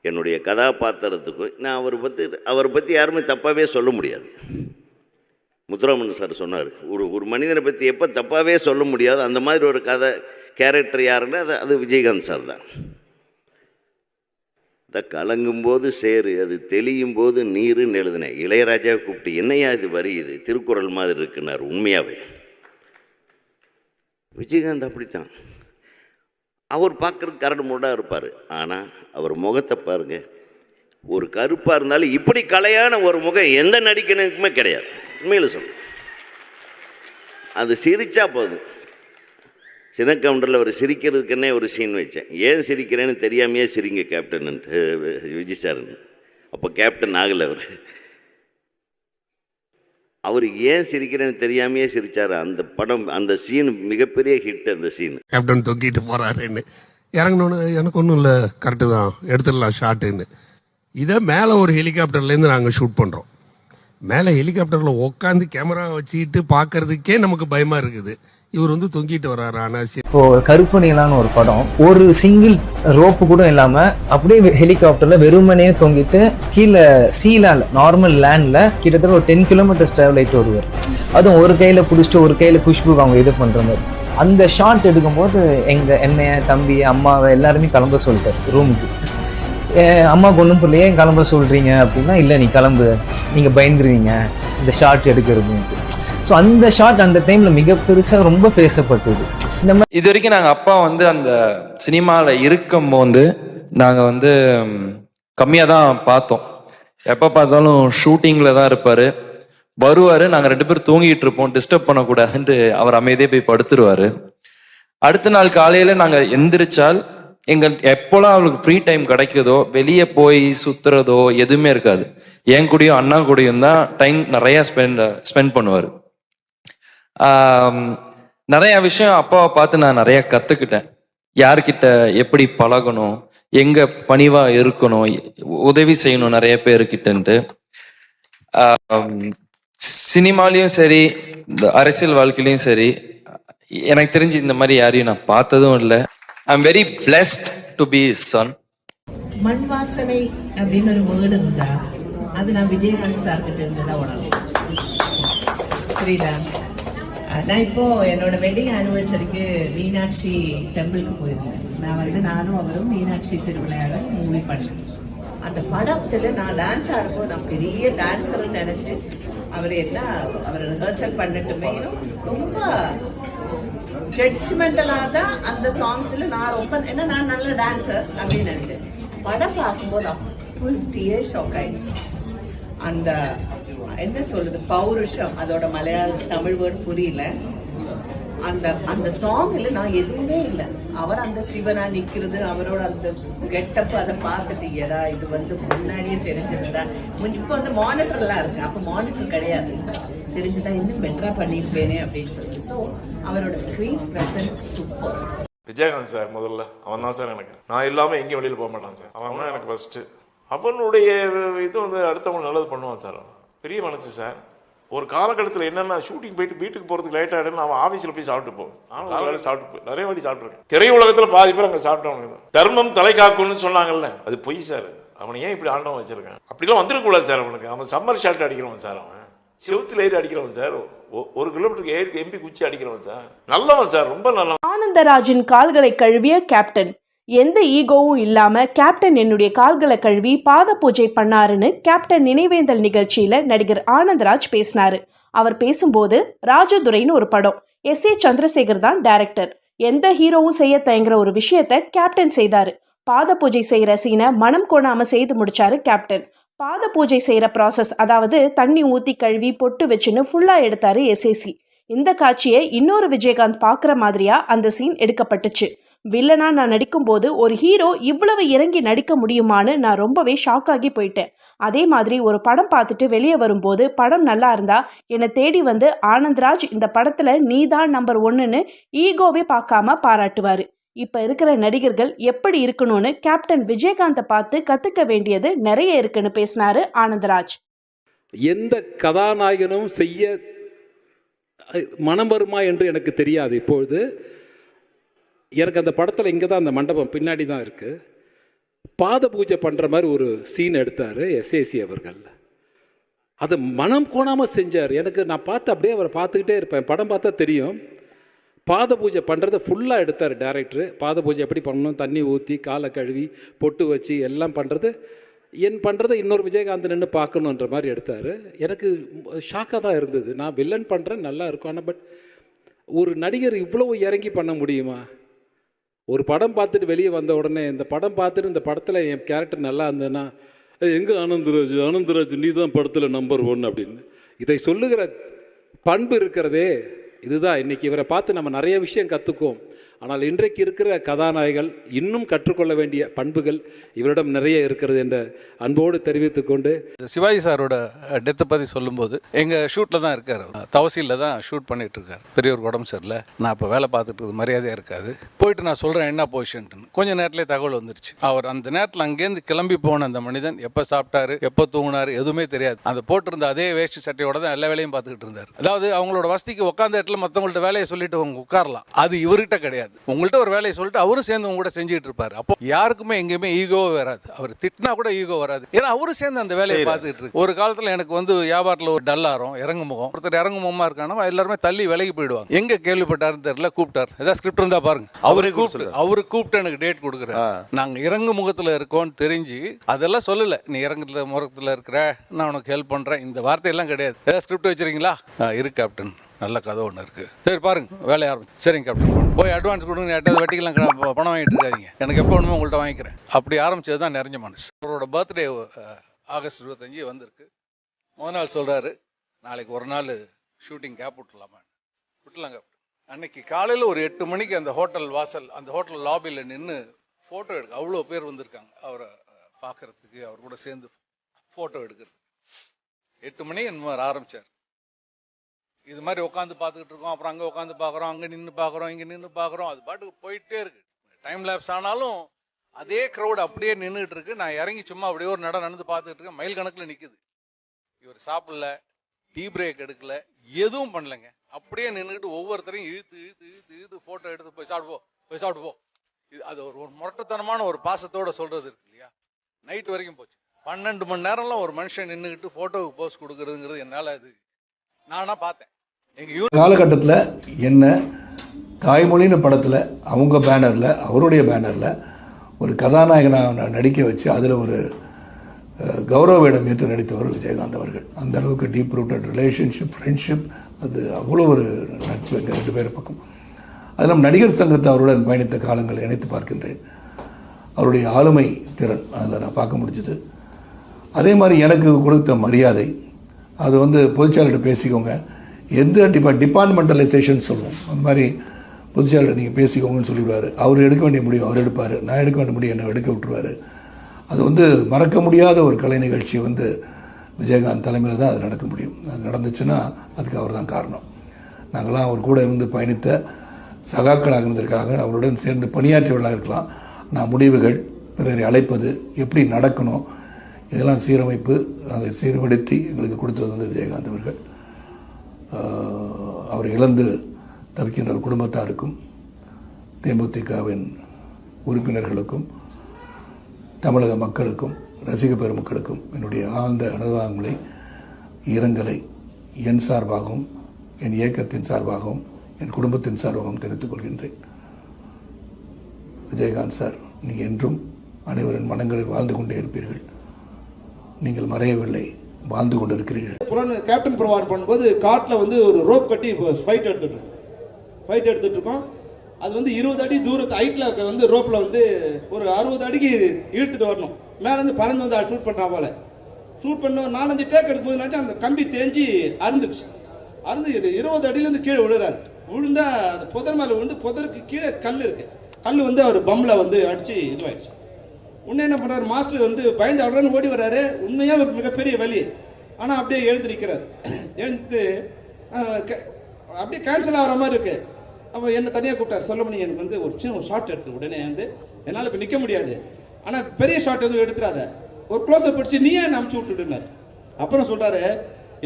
என்னுடைய கதாபாத்திரத்துக்கும். நான் அவரை பற்றி யாருமே தப்பாகவே சொல்ல முடியாது. முத்துராமன் சார் சொன்னார், ஒரு மனிதனை பற்றி எப்போ தப்பாகவே சொல்ல முடியாது, அந்த மாதிரி ஒரு கேரக்டர் யாருன்னா அது விஜயகாந்த் சார் தான். கலங்கும்போது சேரு, அது தெளியும் போது நீருன்னு எழுதினேன். இளையராஜா கூப்பிட்டு என்னையா இது வரி, இது திருக்குறள் மாதிரி இருக்குன்னார். உண்மையாகவே விஜயகாந்த் அப்படித்தான். அவர் பார்க்குறதுக்கு கரடு மூடாக இருப்பார், ஆனால் அவர் முகத்தை பாருங்க, ஒரு கருப்பாக இருந்தாலும் இப்படி கலையான ஒரு முகம் எந்த நடிகனுக்குமே கிடையாது. உண்மையில் சொல்ல, அது சிரிச்சா போதும். சின்னக்கவுண்டரில் அவர் சிரிக்கிறதுக்குன்னே ஒரு சீன் வச்சேன். ஏன் சிரிக்கிறேன்னு தெரியாமையே சிரிங்க கேப்டன்ட்டு விஜய் சார்ன்னு. அப்போ கேப்டன் ஆகலை அவர். அவர் ஏன் சிரிக்கிறேன்னு தெரியாமையே சிரிச்சார். அந்த படம், அந்த சீன் மிகப்பெரிய ஹிட். அந்த சீன் கேப்டன் தூக்கிட்டு போறாருன்னு இறங்கணுன்னு எனக்கு ஒன்றும் இல்லை, கரெக்டு தான், எடுத்துடலாம் ஷாட்டுன்னு. இதை மேலே ஒரு ஹெலிகாப்டர்லேருந்து நாங்கள் ஷூட் பண்ணுறோம். மேலே ஹெலிகாப்டரில் உட்காந்து கேமரா வச்சுக்கிட்டு பார்க்கறதுக்கே நமக்கு பயமாக இருக்குது. இவர் வந்து தொங்கிட்டு வர்றாரு. ஆனால் இப்போ கருப்பணிலான்னு ஒரு படம், ஒரு சிங்கிள் ரோப்பு கூட இல்லாம அப்படியே ஹெலிகாப்டர்ல வெறுமனே தொங்கிட்டு கீழே சீலால நார்மல் லேண்ட்ல கிட்டத்தட்ட ஒரு 10 கிலோமீட்டர்ஸ் டிராவல் ஆயிட்டு வருவார். அதுவும் ஒரு கையில பிடிச்சிட்டு ஒரு கையில குஷ்பு அவங்க இது பண்ற மாதிரி. அந்த ஷாட் எடுக்கும்போது என்னைய தம்பி அம்மாவை எல்லாருமே கிளம்ப சொல்லிட்டார் ரூமுக்கு. அம்மா ஒன்றும் பிள்ளையே கிளம்ப சொல்றீங்க அப்படின்னா, இல்லை நீ கிளம்பு, நீங்க பயந்துருவீங்க இந்த ஷாட் எடுக்கிறதுன்ட்டு. ஸோ அந்த ஷாட் அந்த டைம்ல மிக பெருசா ரொம்ப பேசப்பட்டது. இந்த மாதிரி இது வரைக்கும் நாங்கள் அப்பா வந்து அந்த சினிமாவில் இருக்கும் போது நாங்கள் வந்து கம்மியாக தான் பார்த்தோம். எப்போ பார்த்தாலும் ஷூட்டிங்கில் தான் இருப்பார், வருவார், நாங்கள் 2 பேரும் தூங்கிட்டு இருப்போம், டிஸ்டர்ப் பண்ணக்கூடாதுன்ட்டு அவர் அமைதியே போய் படுத்துருவார். அடுத்த நாள் காலையில் நாங்கள் எந்திரிச்சால் எப்போலாம் அவளுக்கு ஃப்ரீ டைம் கிடைக்குதோ வெளியே போய் சுத்துறதோ எதுவுமே இருக்காது. என் கூடயும் அண்ணா கூடயும் தான் டைம் நிறைய ஸ்பெண்ட் பண்ணுவார். நிறைய விஷயம் அப்பாவை பார்த்து நான் நிறைய கத்துக்கிட்டேன். யார்கிட்ட எப்படி பழகணும், எங்க பணிவா இருக்கணும், உதவி செய்யணும் நிறைய பேருக்கிட்டன்ட்டு. சினிமாலையும் சரி இந்த அரசியல் வாழ்க்கையிலையும் சரி எனக்கு தெரிஞ்சு இந்த மாதிரி யாரையும் நான் பார்த்ததும் இல்லை. I'm very blessed to be his son. மண் வாசனை அப்படின்னு ஒரு வேர்டு இருந்தா அது நான் விஜயகாந்த் சார் கிட்ட இருந்துதான் உணர்ந்தேன். புரியுதா? நான் இப்போ என்னோட வெட்டிங் ஆனிவர்சரிக்கு மீனாட்சி டெம்பிளுக்கு போயிருந்தேன். நான் வந்து நானும் அவரும் மீனாட்சி திருவிளையாட மூவி பண்ணேன். அந்த படத்துல நான் டான்ஸ் ஆடும்போது நான் பெரிய டான்ஸர்னு நினைச்சு அவர் ரிஹர்சல் பண்ணட்டுமே ரொம்ப ஜட்ஜ்மெண்டலா தான் அந்த சாங்ஸ்ல நான் ரொம்ப ஏன்னா நான் நல்ல டான்சர் அப்படின்னு நினைச்சேன். படம் பார்க்கும்போது அப்படியே ஷாக் ஆயிடுச்சு. அந்த என்ன சொல்றது பௌருஷம், அதோட தமிழ் வேர்டு புரியல. அந்த சாங்ஸ்ல நான் எதுவுமே இல்லை. அவர் அந்த சிவனா நிக்கிறது, அவரோட அந்த கெட்டப் அதை பார்த்துட்டு ஏடா இது வந்து முன்னாடியே தெரிஞ்சிருந்தா. இப்ப வந்து மானிட்டர் எல்லாம் இருக்கு, அப்ப மானிட்டர் கிடையாது. தெரிஞ்சுதா இன்னும் பெட்டரா பண்ணிருப்பேனே அப்படின்னு சொல்லி. ஸோ அவரோட screen presents super. Vijayakanth sir முதல்ல அவன் தான் சார் எனக்கு. நான் இல்லாம எங்கேயும் வெளியில் போக மாட்டான் சார். அவன் தான் எனக்கு ஃபர்ஸ்ட். அவனுடைய இது வந்து அடுத்தவங்க நல்லது பண்ணுவான் சார். அவன் பெரிய மனசு சார். ஒரு காலகட்டத்தில் என்னென்ன ஷூட்டிங் போயிட்டு வீட்டுக்கு போகிறதுக்கு லேட் ஆகிடும், அவன் ஆஃபீஸில் போய் சாப்பிட்டு போவோம். நானும் சாப்பிட்டு நிறைய வாட்டி சாப்பிட்ருக்கேன். திரை உலகத்தில் பாதி பேர் அங்கே சாப்பிட்டவங்க. தர்மம் தலை காக்கும்னு சொன்னாங்கல்ல, அது பொய் சார். அவனை ஏன் இப்படி ஆண்டவன் வச்சிருக்கான்? அப்படிலாம் வந்துடக்கூடாது சார். அவனுக்கு அவன் சம்மர் ஷாட் அடிக்கிறவன் சார். அவன் செவுத்தில் ஏறி அடிக்கிறவன் சார். 1 கிலோமீட்டருக்கு ஏறி எம்பி குச்சி அடிக்கிறவன் சார். நல்லவன் சார், ரொம்ப நல்லவன். ஆனந்தராஜின் கால்களை கழுவிய கேப்டன். எந்த ஈகோவும் இல்லாம கேப்டன் என்னுடைய கால்களை கழுவி பாத பூஜை பண்ணாருன்னு கேப்டன் நினைவேந்தல் நிகழ்ச்சியில நடிகர் ஆனந்தராஜ் பேசினாரு. அவர் பேசும்போது ராஜதுரைன்னு ஒரு படம், S.A. சந்திரசேகர் தான் டைரக்டர். எந்த ஹீரோவும் செய்ய தயங்குற ஒரு விஷயத்த கேப்டன் செய்தாரு. பாத பூஜை செய்யற சீனை மனம் கோணாம செய்து முடிச்சாரு கேப்டன். பாத பூஜை செய்யற ப்ராசஸ், அதாவது தண்ணி ஊத்தி கழுவி பொட்டு வச்சுன்னு ஃபுல்லா எடுத்தாரு S.A.C. இந்த காட்சியை இன்னொரு விஜயகாந்த் பார்க்குற மாதிரியா அந்த சீன் எடுக்கப்பட்டுச்சு. வில்லனா நான் நடிக்கும்போது ஒரு ஹீரோ இவ்வளவு இறங்கி நடிக்க முடியுமான்னு நான் ரொம்பவே ஷாக் ஆகி போயிட்டேன். அதே மாதிரி ஒரு படம் பார்த்துட்டு வெளியே வரும்போது படம் நல்லா இருந்தா என்னை தேடி வந்து ஆனந்தராஜ் இந்த படத்துல நீதான் நம்பர் 1ன்னு ஈகோவே பார்க்காம பாராட்டுவாரு. இப்ப இருக்கிற நடிகர்கள் எப்படி இருக்கணும்னு கேப்டன் விஜயகாந்தை பார்த்து கத்துக்க வேண்டியது நிறைய இருக்குன்னு பேசினாரு ஆனந்தராஜ். எந்த கதாநாயகனும் செய்ய மனம் வருமா என்று எனக்கு தெரியாது. இப்பொழுது எனக்கு அந்த படத்தில் இங்கே தான் அந்த மண்டபம் பின்னாடி தான் இருக்குது. பாத பூஜை பண்ணுற மாதிரி ஒரு சீன் எடுத்தார் S.A.C. அவர்கள். அது மனம் கோணாமல் செஞ்சார். நான் பார்த்து அப்படியே அவரை பார்த்துக்கிட்டே இருப்பேன். படம் பார்த்தா தெரியும். பாத பூஜை பண்ணுறதை ஃபுல்லாக எடுத்தார் டைரக்டரு. பாத பூஜை எப்படி பண்ணணும், தண்ணி ஊற்றி காலை கழுவி பொட்டு வச்சு எல்லாம் பண்ணுறது பண்ணுறதை இன்னொரு விஜயகாந்த் நின்று பார்க்கணுன்ற மாதிரி எடுத்தார். எனக்கு ஷாக்காக தான் இருந்தது. நான் வில்லன் பண்ணுறேன் நல்லா இருக்கும், ஆனால் பட் ஒரு நடிகர் இவ்வளோ இறங்கி பண்ண முடியுமா? ஒரு படம் பார்த்துட்டு வெளியே வந்த உடனே இந்த படம் பார்த்துட்டு இந்த படத்தில் என் கேரக்டர் நல்லா இருந்ததுன்னா எங்கே ஆனந்தராஜ் நீ தான் படத்தில் நம்பர் 1 அப்படின்னு இதை சொல்லுகிற பண்பு இருக்கிறதே இதுதான். இன்றைக்கி இவரை பார்த்து நம்ம நிறைய விஷயம் கற்றுக்குவோம். ஆனால் இன்றைக்கு இருக்கிற கதாநாயகர்கள் இன்னும் கற்றுக்கொள்ள வேண்டிய பண்புகள் இவரிடம் நிறைய இருக்கிறது என்ற அன்போடு தெரிவித்துக் கொண்டு, சிவாஜி சாரோட டெத்தை பற்றி சொல்லும்போது எங்கள் ஷூட்டில் தான் இருக்கார். தவசீலில் தான் ஷூட் பண்ணிட்டு இருக்காரு. பெரியவர் உடம்பு சரியில்லை, நான் இப்போ வேலை பார்த்துட்டு இருக்குது, மரியாதையாக இருக்காது. போயிட்டு நான் சொல்கிறேன் என்ன பொசிஷன்ட்டுன்னு. கொஞ்சம் நேரத்திலே தகவல் வந்துருச்சு. அவர் அந்த நேரத்தில் அங்கேருந்து கிளம்பி போன அந்த மனிதன் எப்போ சாப்பிட்டாரு, எப்போ தூங்கினாரு எதுவுமே தெரியாது. அந்த போட்டிருந்த அதே வேஷ்டி சட்டையோட தான் எல்லா வேலையும் பார்த்துக்கிட்டு இருந்தார். அதாவது அவங்களோட வசதிக்கு உட்காந்த இடத்துல மற்றவங்கள்ட்ட வேலையை சொல்லிட்டு அவங்க உட்காரலாம், அது இவர்கிட்ட கிடையாது. உங்கள்கிட்ட ஒரு வேலையை சொல்லிட்டு அவரும் சேர்ந்து உங்க கூட செஞ்சுட்டு இருப்பாரு. அப்போ யாருக்குமே எங்கேயுமே ஈகோவே வராது. அவர் திட்டினா கூட ஈகோ வராது, ஏன்னா அவரும் சேர்ந்து அந்த வேலையை பார்த்துக்கிட்டு இருக்கு. ஒரு காலத்துல எனக்கு வந்து வியாபாரத்தில் ஒரு டல்லாரும் இறங்கு முகம், ஒருத்தர் இறங்கு முகமா இருக்கானா எல்லாருமே தள்ளி விலகி போயிடுவாங்க. எங்க கேள்விப்பட்டாருன்னு தெரியல, கூப்பிட்டார். ஏதாவது ஸ்கிரிப்ட் இருந்தா பாருங்க, அவரு கூப்பிட்டு எனக்கு டேட் கொடுக்குறாரு. நாங்க இறங்கு முகத்துல இருக்கோம்னு தெரிஞ்சு அதெல்லாம் சொல்லல, நீ இறங்குல முகத்துல இருக்கிற, நான் உனக்கு ஹெல்ப் பண்றேன், இந்த வார்த்தையெல்லாம் கிடையாது. ஏதாவது ஸ்கிரிப்ட் வச்சிருக்கீங்களா? இருக்கு கேப்டன், நல்ல கதை ஒன்று இருக்குது, சரி பாருங்க வேலையை ஆரம்பிச்சு. சரிங்க கேப்டன், போய் அட்வான்ஸ் கொடுங்க, எட்டாவது வட்டிக்கெல்லாம் பணம் வாங்கிட்டு இருக்காதிங்க, எனக்கு எப்போ வேணுமோ உங்கள்கிட்ட வாங்கிக்கிறேன். அப்படி ஆரம்பிச்சது தான் நிறைஞ்ச மனசு. அவரோட பர்த்டே ஆகஸ்ட் 25 வந்திருக்கு. முதல் நாள் சொல்கிறாரு, நாளைக்கு ஒரு நாள் ஷூட்டிங் கேப் விட்டுலாமா? விட்டுலாங்க. அன்னைக்கு காலையில் ஒரு 8 மணிக்கு அந்த ஹோட்டல் வாசல், அந்த ஹோட்டல் லாபியில் நின்று ஃபோட்டோ எடுக்க அவ்வளோ பேர் வந்திருக்காங்க. அவரை பார்க்கறதுக்கு, அவர் கூட சேர்ந்து ஃபோட்டோ எடுக்கிறது. 8 மணி என்ன ஆரம்பித்தார். இது மாதிரி உட்காந்து பார்த்துக்கிட்டு இருக்கோம், அப்புறம் அங்கே உட்காந்து பார்க்குறோம், அங்கே நின்று பார்க்குறோம், இங்கே நின்று பார்க்குறோம், அது பாட்டுக்கு போயிட்டே இருக்கு. டைம் லேப்ஸ் ஆனாலும் அதே க்ரௌட் அப்படியே நின்றுட்டு இருக்கு. நான் இறங்கி சும்மா அப்படியே ஒரு நடந்து பார்த்துக்கிட்டு இருக்கேன். மைல் கணக்கில் நிற்குது. இவர் சாப்பிடல, டீ பிரேக் எடுக்கல, எதுவும் பண்ணலைங்க. அப்படியே நின்றுக்கிட்டு ஒவ்வொருத்தரையும் இழுத்து இழுத்து இழுத்து இழுத்து ஃபோட்டோ எடுத்து போய் சாப்பிடுவோம். இது அது ஒரு முரட்டத்தனமான ஒரு பாசத்தோட சொல்றது இருக்கு இல்லையா. நைட் வரைக்கும் போச்சு. 12 மணி நேரம்லாம் ஒரு மனுஷன் நின்றுக்கிட்டு ஃபோட்டோவுக்கு போஸ்ட் கொடுக்குறதுங்கிறது என்னால் அது நானா பார்த்தேன். காலகட்டத்தில் என்ன தாய்மொழின்னு படத்தில் அவங்க பேனரில், அவருடைய பேனரில் ஒரு கதாநாயகனாக நடிக்க வச்சு அதில் ஒரு கௌரவ வேடம் ஏற்று நடித்தவர் விஜயகாந்த் அவர்கள். அந்த அளவுக்கு டீப் ரூட்டட் ரிலேஷன்ஷிப், ஃப்ரெண்ட்ஷிப், அது அவ்வளோ ஒரு நட்பு எங்கள் 2 பேர் பக்கம். அதில் நடிகர் சங்கத்தை அவருடன் பயணித்த காலங்களை நினைத்து பார்க்கின்றேன். அவருடைய ஆளுமை திறன் அதில் நான் பார்க்க முடிஞ்சது. அதே மாதிரி எனக்கு கொடுத்த மரியாதை, அது வந்து பொதுச்செயலாளர்கிட்ட பேசிக்கோங்க, எந்த டிபார்ட்மெண்டலைசேஷன் சொல்லுவோம், அந்த மாதிரி பொதுச்செயலாளர் நீங்கள் பேசிக்கோங்கன்னு சொல்லிடுவார். அவர் எடுக்க வேண்டிய முடியும் அவர் எடுப்பார், நான் எடுக்க வேண்டிய முடியும் என்னை எடுக்க விட்டுருவார். அது வந்து மறக்க முடியாத ஒரு கலை நிகழ்ச்சி வந்து விஜயகாந்த் தலைமையில் தான் அது நடக்க முடியும். அது நடந்துச்சுன்னா அதுக்கு அவர் தான் காரணம். நாங்களாம் அவர் கூட இருந்து பயணித்த சகாக்களாக இருந்திருக்காங்க, அவருடன் சேர்ந்து பணியாற்றியவர்களாக இருக்கலாம். நான் முடிவுகள், பிறரை அழைப்பது, எப்படி நடக்கணும், இதெல்லாம் சீரமைப்பு, அதை சீர்படுத்தி எங்களுக்கு கொடுத்தது வந்து விஜயகாந்த் அவர்கள். அவர் இழந்து தவிக்கின்ற குடும்பத்தாருக்கும், தேமுதிகவின் உறுப்பினர்களுக்கும், தமிழக மக்களுக்கும், ரசிக பெருமக்களுக்கும் என்னுடைய ஆழ்ந்த அனுதாபங்களை, இரங்கலை என் சார்பாகவும், என் இயக்கத்தின் சார்பாகவும், என் குடும்பத்தின் சார்பாகவும் தெரிவித்துக் கொள்கின்றேன். விஜயகாந்த் சார், நீங்கள் என்றும் அனைவரின் மனங்களில் வாழ்ந்து கொண்டே இருப்பீர்கள். நீங்கள் மறையவில்லை, வாழ்ந்து கொண்டு இருக்கிறீர்கள். கேப்டன் பிரபார் பண்ணும்போது காட்டில் வந்து ஒரு ரோப் கட்டி ஃபைட் எடுத்துட்டு இருக்கோம். அது வந்து 20 அடி தூரத்து ஹைட்டில் வந்து ரோப்பில் வந்து ஒரு 60 அடிக்கு இழுத்துட்டு வரணும். மேலேருந்து பறந்து வந்து ஷூட் பண்ணுறா போல. ஷூட் பண்ண 4-5 டேக் எடுக்கும்போது நினச்சா அந்த கம்பி தேஞ்சி அறுந்துடுச்சு. அறுந்து 20 அடியிலேருந்து கீழே விழுறாரு. விழுந்தா அந்த புதர் மேலே விழுந்து, புதருக்கு கீழே கல் இருக்கு. கல் வந்து அவர் பம்மில் வந்து அடித்து இதுவாயிடுச்சு. உடனே என்ன பண்ணுறாரு, மாஸ்டர் வந்து பயந்து அவருடன் ஓடி வர்றாரு. உண்மையாக ஒரு மிகப்பெரிய வலி, ஆனால் அப்படியே எழுந்து நிற்கிறார். எழுந்து அப்படியே கேன்சல் ஆகிற மாதிரி இருக்கு. அப்போ என்னை தனியாக கூப்பிட்டார். சொல்ல முடியும், எனக்கு வந்து ஒரு சின்ன ஒரு ஷாட் எடுத்து உடனே வந்து என்னால் இப்போ நிற்க முடியாது, ஆனால் பெரிய ஷாட் எதுவும் எடுத்துடாத, ஒரு க்ளோஸப் பிடிச்சி நீயே என்ன அமுச்சு விட்டுடுனார். அப்புறம் சொல்கிறாரு,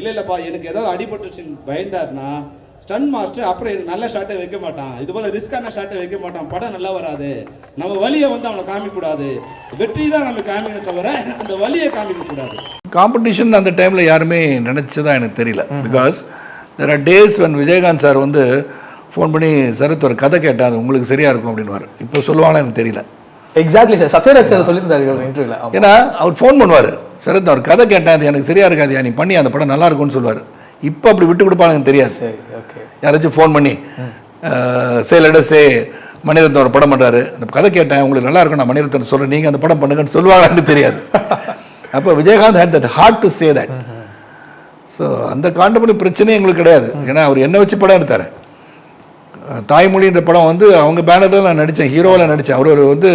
இல்லைப்பா எனக்கு ஏதாவது அடிபட்டுச்சுன்னு பயந்தார்னா ஸ்டன் மாஸ்டர் அப்புறம் எனக்கு நல்ல ஷாட்டை வைக்க மாட்டான், இது போல் ரிஸ்கான ஷாட்டை வைக்க மாட்டான், படம் நல்லா வராது, நம்ம வலியை வந்து அவனை காமிக்கக்கூடாது, வெற்றி தான் நம்ம காமிக்க தவிர அந்த வலியை காமிக்கக்கூடாது. காம்படிஷன் அந்த டைமில் யாருமே நினச்சதா எனக்கு தெரியல. Because there are days when Vijayakanth sir வந்து ஃபோன் பண்ணி சரத் ஒரு கதை கேட்டால் அது உங்களுக்கு சரியாக இருக்கும் அப்படின்வார். இப்போ சொல்லுவாங்களா எனக்கு தெரியல. எக்ஸாக்ட்லி சார், சத்யராஜ் சார் சொல்லியிருந்தாரு இன்டர்வியூல. ஏன்னா அவர் ஃபோன் பண்ணுவார், சரத் அவர் கதை கேட்டால் அது எனக்கு சரியாக இருக்காது, நீ பண்ணி அந்த படம் நல்லா இருக்கும்னு சொல்லுவார். இப்போ அப்படி விட்டு கொடுப்பானுங்க தெரியாது. யாராச்சும் ஃபோன் பண்ணி சே மணிரத்னம் ஒரு படம் பண்ணுறாரு, அந்த கதை கேட்டேன் உங்களுக்கு நல்லா இருக்கும், நான் மணிரத்னம் சொல்கிறேன், நீங்கள் அந்த படம் பண்ணுங்கன்னு சொல்லுவாங்கன்னு தெரியாது. அப்போ Vijayakanth had that heart to say that. So அந்த காண்டபடி பிரச்சனையே எங்களுக்கு கிடையாது. ஏன்னா அவர் என்ன வச்சு படம் எடுத்தார், தாய்மொழின்ற படம் வந்து அவங்க பேனரில் நான் நடித்தேன், ஹீரோவில் நடித்தேன். அவர் வந்து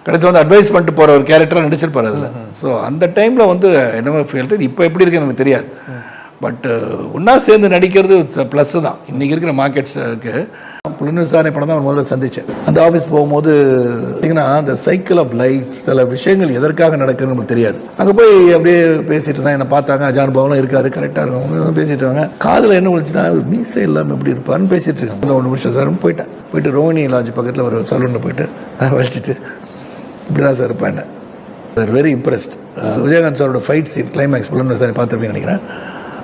கடைசி வந்து அட்வைஸ் பண்ணிட்டு போகிற ஒரு கேரக்டராக நடிச்சிருப்பார் அதில். ஸோ அந்த டைமில் வந்து என்னமோ ஃபீல், இப்போ எப்படி இருக்குன்னு எனக்கு தெரியாது. பட் ஒன்றா சேர்ந்து நடிக்கிறது ப்ளஸ் தான் இன்றைக்கி இருக்கிற மார்க்கெட்ஸுக்கு. புலன் விசாரணை படம் தான் முதல்ல சந்தித்தேன். அந்த ஆஃபீஸ் போகும்போது பார்த்தீங்கன்னா அந்த சைக்கிள் ஆஃப் லைஃப், சில விஷயங்கள் எதற்காக நடக்குதுன்னு நமக்கு தெரியாது. அங்கே போய் அப்படியே பேசிகிட்டு இருந்தாங்க, என்னை பார்த்தாங்க, அஜானுபவம்லாம் இருக்காரு, கரெக்டாக இருக்கும் பேசிகிட்டு இருக்காங்க. காதில் என்ன விழிச்சுன்னா மீசை இல்லாமல் எப்படி இருப்பாருன்னு பேசிகிட்டு இருக்காங்க. அந்த 1 நிமிஷம் சார் போயிட்டு ரோஹிணி லாட்ஜ் பக்கத்தில் ஒரு சலூனில் போயிட்டு வலிச்சிட்டு இப்படி தான் சார் இருப்பேன். Very impressed. விஜயகாந்த் சாரோட ஃபைட் சீன் கிளைமேக்ஸ் புலன் விசாரணை பார்த்துருப்பீங்க நினைக்கிறேன்.